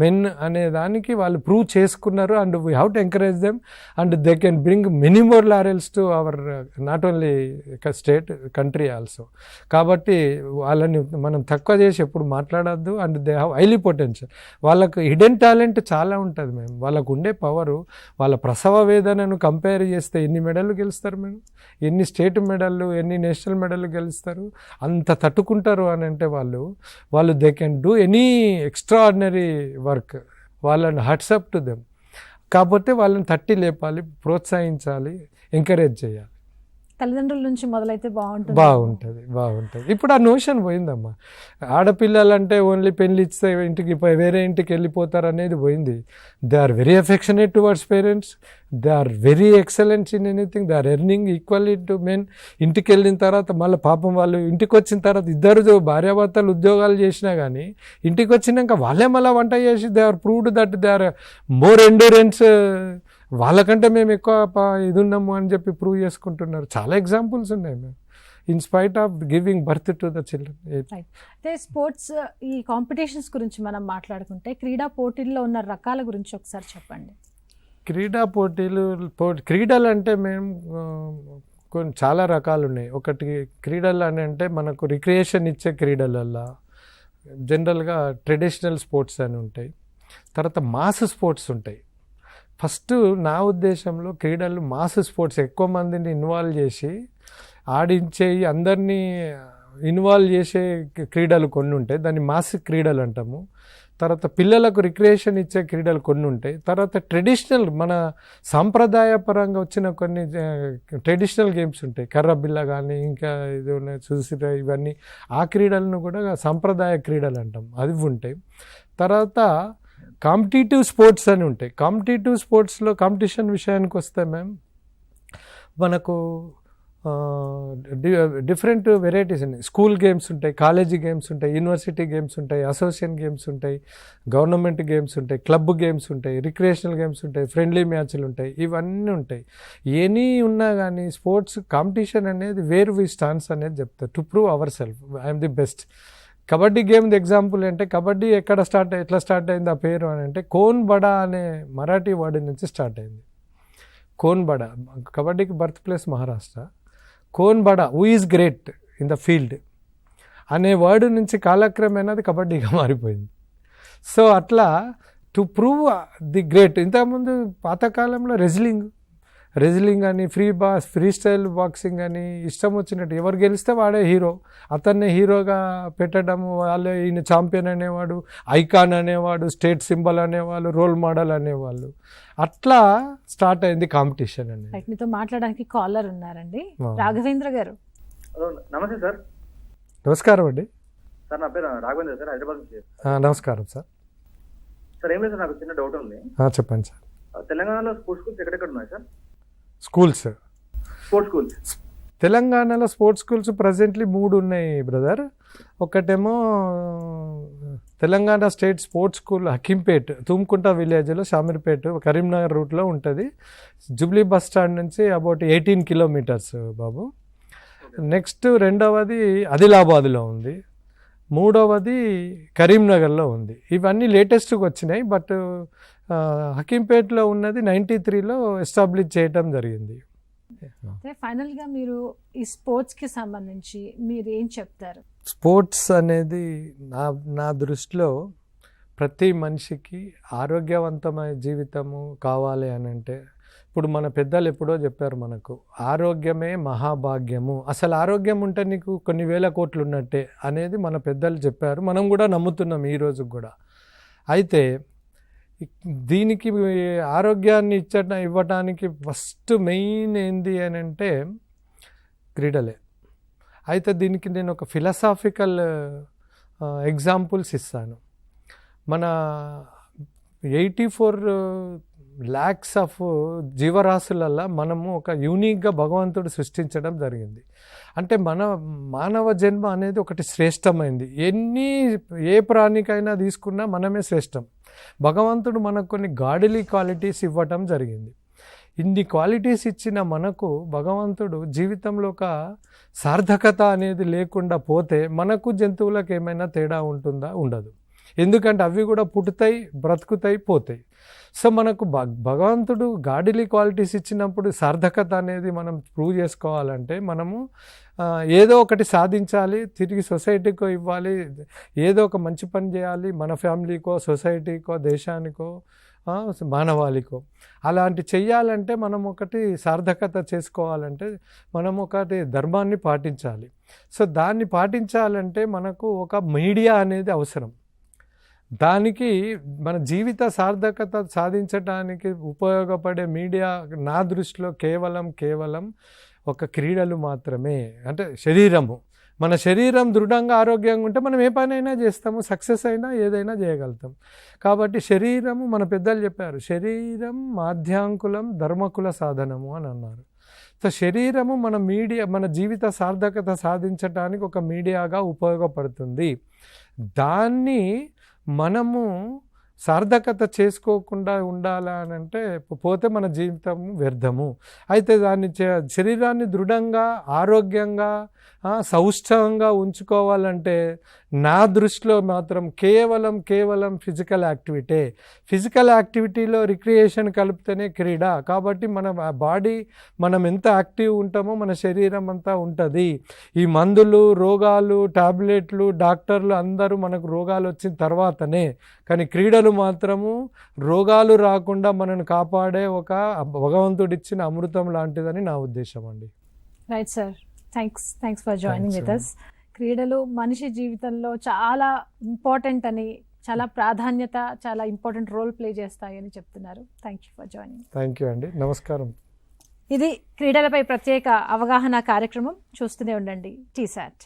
Speaker 2: men అనే దానికి వాళ్ళు ప్రూవ్ చేసుకున్నారు. And we have to encourage them and they can bring many more laurels to our not only state, country also. కాబట్టి వాళ్ళని మనం తక్కువ చేసి ఎప్పుడు మాట్లాడద్దు. And they have highly potential. వాళ్ళకు హిడెన్ టాలెంట్ చాలా ఉంటుంది మేము. వాళ్ళకు ఉండే పవరు, వాళ్ళ ప్రసవ వేదనను కంపేర్ చేస్తే ఎన్ని మెడల్ గెలుస్తారు మేడం, ఎన్ని స్టేట్ మెడళ్ళు, ఎన్ని నేషనల్ మెడల్ గెలుస్తారు, అంత తట్టుకుంటారు అని అంటే వాళ్ళు they can do any extraordinary work. వాళ్ళని హట్సప్ టు దెమ్. కాకపోతే వాళ్ళని తట్టి లేపాలి, ప్రోత్సహించాలి, ఎంకరేజ్ చేయాలి.
Speaker 1: తల్లిదండ్రుల నుంచి మొదలైతే
Speaker 2: బాగుంటుంది. ఇప్పుడు ఆ నోషన్ పోయిందమ్మా. ఆడపిల్లలంటే ఓన్లీ పెళ్లి ఇస్తే ఇంటికి వేరే ఇంటికి వెళ్ళిపోతారు అనేది పోయింది. They are very affectionate towards parents, they are very excellents in anything, they are earning equally to men. ఇంటికి వెళ్ళిన తర్వాత మళ్ళీ పాపం వాళ్ళు ఇంటికి వచ్చిన తర్వాత ఇద్దరు భార్యాభర్తలు ఉద్యోగాలు చేసినా కానీ ఇంటికి వచ్చినాక వాళ్ళే మళ్ళీ వంట చేసి they are proved that they are more endurance, వాళ్ళకంటే మేము ఎక్కువ ఇది ఉన్నాము అని చెప్పి ప్రూవ్ చేసుకుంటున్నారు. చాలా ఎగ్జాంపుల్స్ ఉన్నాయి మేము. In spite of giving birth to the children.
Speaker 1: అయితే స్పోర్ట్స్ ఈ కాంపిటీషన్స్ గురించి మనం మాట్లాడుకుంటే క్రీడా పోటీల్లో ఉన్న రకాల గురించి ఒకసారి చెప్పండి.
Speaker 2: క్రీడా క్రీడలు అంటే మేము కొన్ని చాలా రకాలు ఉన్నాయి. ఒకటి క్రీడలు అని అంటే మనకు రిక్రియేషన్ ఇచ్చే క్రీడలల్లో జనరల్గా ట్రెడిషనల్ స్పోర్ట్స్ అని ఉంటాయి. తర్వాత మాస్ స్పోర్ట్స్ ఉంటాయి. ఫస్ట్ నా ఉద్దేశంలో క్రీడలు మాస్ స్పోర్ట్స్, ఎక్కువ మందిని ఇన్వాల్వ్ చేసి ఆడించేవి, అందరినీ ఇన్వాల్వ్ చేసే క్రీడలు కొన్ని ఉంటాయి, దాన్ని మాస్ క్రీడలు అంటాము. తర్వాత పిల్లలకు రిక్రియేషన్ ఇచ్చే క్రీడలు కొన్ని ఉంటాయి. తర్వాత ట్రెడిషనల్ మన సాంప్రదాయపరంగా వచ్చిన కొన్ని ట్రెడిషనల్ గేమ్స్ ఉంటాయి, కర్రబిల్ల కానీ ఇంకా ఇది చూసిరా, ఇవన్నీ ఆ క్రీడలను కూడా సాంప్రదాయ క్రీడలు అంటాం, అవి ఉంటాయి. తర్వాత కాంపిటేటివ్ స్పోర్ట్స్ అని ఉంటాయి. కాంపిటేటివ్ స్పోర్ట్స్లో కాంపిటీషన్ విషయానికి వస్తే మనకు డిఫరెంట్ వెరైటీస్ ఉన్నాయి. స్కూల్ గేమ్స్ ఉంటాయి, కాలేజీ గేమ్స్ ఉంటాయి, యూనివర్సిటీ గేమ్స్ ఉంటాయి, అసోసియేషన్ గేమ్స్ ఉంటాయి, గవర్నమెంట్ గేమ్స్ ఉంటాయి, క్లబ్ గేమ్స్ ఉంటాయి, రిక్రియేషనల్ గేమ్స్ ఉంటాయి, ఫ్రెండ్లీ మ్యాచ్లు ఉంటాయి, ఇవన్నీ ఉంటాయి. ఎనీ ఉన్నా కానీ స్పోర్ట్స్ కాంపిటీషన్ అనేది వేర్ వి స్టాండ్స్ అనేది చెప్తారు, to prove our self, I'm the best. Kabaddi game example అంటే కబడ్డీ ఎట్లా స్టార్ట్ అయింది ఆ పేరు అని అంటే కోన్ బడా అనే మరాఠీ వర్డ్ నుంచి స్టార్ట్ అయింది. కోన్ బడా, కబడ్డీకి బర్త్ ప్లేస్ మహారాష్ట్ర. కోన్ బడా, who is great in the field అనే వర్డ్ నుంచి కాలక్రమేణా అది కబడ్డీగా మారిపోయింది. సో అట్లా టు ప్రూవ్ ది గ్రేట్. ఇంతకుముందు పాతకాలంలో రెజ్లింగ్ అని, ఫ్రీ స్టైల్ బాక్సింగ్ అని ఇష్టం వచ్చినట్టు ఎవరు గెలిస్తే వాడే హీరో, అతన్ని హీరోగా పెట్టడము, వాళ్ళే ఈయన ఛాంపియన్ అనేవాడు, ఐకాన్ అనేవాడు, స్టేట్ సింబల్ అనేవాళ్ళు, రోల్ మోడల్ అనేవాళ్ళు. అట్లా స్టార్ట్ అయింది కాంపిటీషన్ అనేది.
Speaker 1: మీతో మాట్లాడడానికి కాలర్ ఉన్నారండి, రాఘవేంద్ర గారు.
Speaker 3: నమస్తే సార్.
Speaker 2: నమస్కారం అండి.
Speaker 3: సార్ నా పేరు రాఘవేంద్ర సార్, హైదరాబాద్ నుంచి.
Speaker 2: నమస్కారం సార్.
Speaker 3: సార్ ఏం లేదు సార్, నాకు చిన్న డౌట్ ఉంది.
Speaker 2: చెప్పండి సార్.
Speaker 3: తెలంగాణలో స్పోర్ట్స్ స్కూల్స్ ఎక్కడెక్కడ ఉన్నాయి సార్?
Speaker 2: స్పోర్ట్స్
Speaker 3: స్కూల్స్
Speaker 2: తెలంగాణలో స్పోర్ట్స్ స్కూల్స్ ప్రజెంట్లీ 3 ఉన్నాయి బ్రదర్. ఒకటేమో Telangana state sports school Hakimpet, Tumkunta విలేజ్లో, షామీర్పేట్, కరీంనగర్ రూట్లో ఉంటుంది. జూబ్లీ బస్ స్టాండ్ నుంచి అబౌట్ 18 కిలోమీటర్స్ బాబు. నెక్స్ట్ రెండవది ఆదిలాబాద్లో ఉంది, మూడవది కరీంనగర్లో ఉంది. ఇవన్నీ లేటెస్ట్గా వచ్చినాయి. బట్ హకీంపేట్లో ఉన్నది 93లో ఎస్టాబ్లిష్ చేయటం జరిగింది.
Speaker 1: ఫైనల్గా మీరు ఈ స్పోర్ట్స్కి సంబంధించి మీరు ఏం చెప్తారు?
Speaker 2: స్పోర్ట్స్ అనేది నా దృష్టిలో ప్రతి మనిషికి ఆరోగ్యవంతమైన జీవితము కావాలి అని అంటే, ఇప్పుడు మన పెద్దలు ఎప్పుడో చెప్పారు మనకు, ఆరోగ్యమే మహాభాగ్యము. అసలు ఆరోగ్యం ఉంటే నీకు కొన్ని వేల కోట్లు ఉన్నట్టే అనేది మన పెద్దలు చెప్పారు, మనం కూడా నమ్ముతున్నాం ఈ రోజుకి కూడా. అయితే దీనికి ఆరోగ్యాన్ని ఇవ్వటానికి ఫస్ట్ మెయిన్ ఏంది అని అంటే క్రీడలే. అయితే దీనికి నేను ఒక ఫిలాసాఫికల్ ఎగ్జాంపుల్స్ ఇస్తాను. మన 84 lakhs ఆఫ్ జీవరాశులలో మనము ఒక యూనిక్గా భగవంతుడు సృష్టించడం జరిగింది. అంటే మానవ జన్మ అనేది ఒకటి శ్రేష్టమైంది. ఏ ప్రాణికైనా తీసుకున్నా మనమే శ్రేష్టం. భగవంతుడు మనకు కొన్ని గాడిలీ క్వాలిటీస్ ఇవ్వటం జరిగింది. ఇన్ని క్వాలిటీస్ ఇచ్చిన మనకు భగవంతుడు జీవితంలో ఒక సార్థకత అనేది లేకుండా పోతే మనకు జంతువులకు ఏమైనా తేడా ఉంటుందా? ఉండదు. ఎందుకంటే అవి కూడా పుట్టుతాయి, బ్రతుకుతాయి, పోతాయి. సో మనకు భగవంతుడు గాడిలీ క్వాలిటీస్ ఇచ్చినప్పుడు సార్థకత అనేది మనం ప్రూవ్ చేసుకోవాలంటే మనము ఏదో ఒకటి సాధించాలి, తిరిగి సొసైటీకో ఇవ్వాలి, ఏదో ఒక మంచి పని చేయాలి, మన ఫ్యామిలీకో, సొసైటీకో, దేశానికో, మానవాళికో. అలాంటి చెయ్యాలంటే మనం ఒకటి సార్థకత చేసుకోవాలంటే మనం ఒకటి ధర్మాన్ని పాటించాలి. సో దాన్ని పాటించాలంటే మనకు ఒక మీడియా అనేది అవసరం. దానికి మన జీవిత సార్థకత సాధించడానికి ఉపయోగపడే మీడియా నా దృష్టిలో కేవలం ఒక క్రీడలు మాత్రమే. అంటే శరీరము, మన శరీరం దృఢంగా ఆరోగ్యంగా ఉంటే మనం ఏ పనైనా చేస్తాము, సక్సెస్ అయినా ఏదైనా చేయగలుగుతాం. కాబట్టి శరీరము, మన పెద్దలు చెప్పారు, శరీరం మాధ్యాంకులం ధర్మకుల సాధనము అని అన్నారు. సో శరీరము మన జీవిత సార్థకత సాధించడానికి ఒక మీడియాగా ఉపయోగపడుతుంది. దాన్ని మనము సార్థకత చేసుకోకుండా ఉండాలనంటే పోతే మన జీవితం వ్యర్థము. అయితే దాన్ని శరీరాన్ని దృఢంగా, ఆరోగ్యంగా, సౌష్ఠవంగా ఉంచుకోవాలంటే నా దృష్టిలో మాత్రం కేవలం ఫిజికల్ యాక్టివిటీలో రిక్రియేషన్ కలిపితేనే క్రీడ. కాబట్టి మన బాడీ మనం ఎంత యాక్టివ్ ఉంటామో మన శరీరం అంతా ఉంటుంది. ఈ మందులు, రోగాలు, టాబ్లెట్లు, డాక్టర్లు అందరూ మనకు రోగాలు వచ్చిన తర్వాతనే, కానీ క్రీడలు మాత్రము రోగాలు రాకుండా మనల్ని కాపాడే ఒక భగవంతుడిచ్చిన అమృతం లాంటిదని నా ఉద్దేశం అండి.
Speaker 1: Right sir, thanks for joining
Speaker 2: Thanks,
Speaker 1: with us. క్రీడలు మనిషి జీవితంలో చాలా ఇంపార్టెంట్ అని, చాలా ప్రాధాన్యత, చాలా ఇంపార్టెంట్ రోల్ ప్లే చేస్తాయి అని చెప్తున్నారు. Thank you for joining.
Speaker 2: Thank you అండి, నమస్కారం.
Speaker 1: ఇది క్రీడలపై ప్రత్యేక అవగాహన కార్యక్రమం. చూస్తూనే ఉండండి TSAT.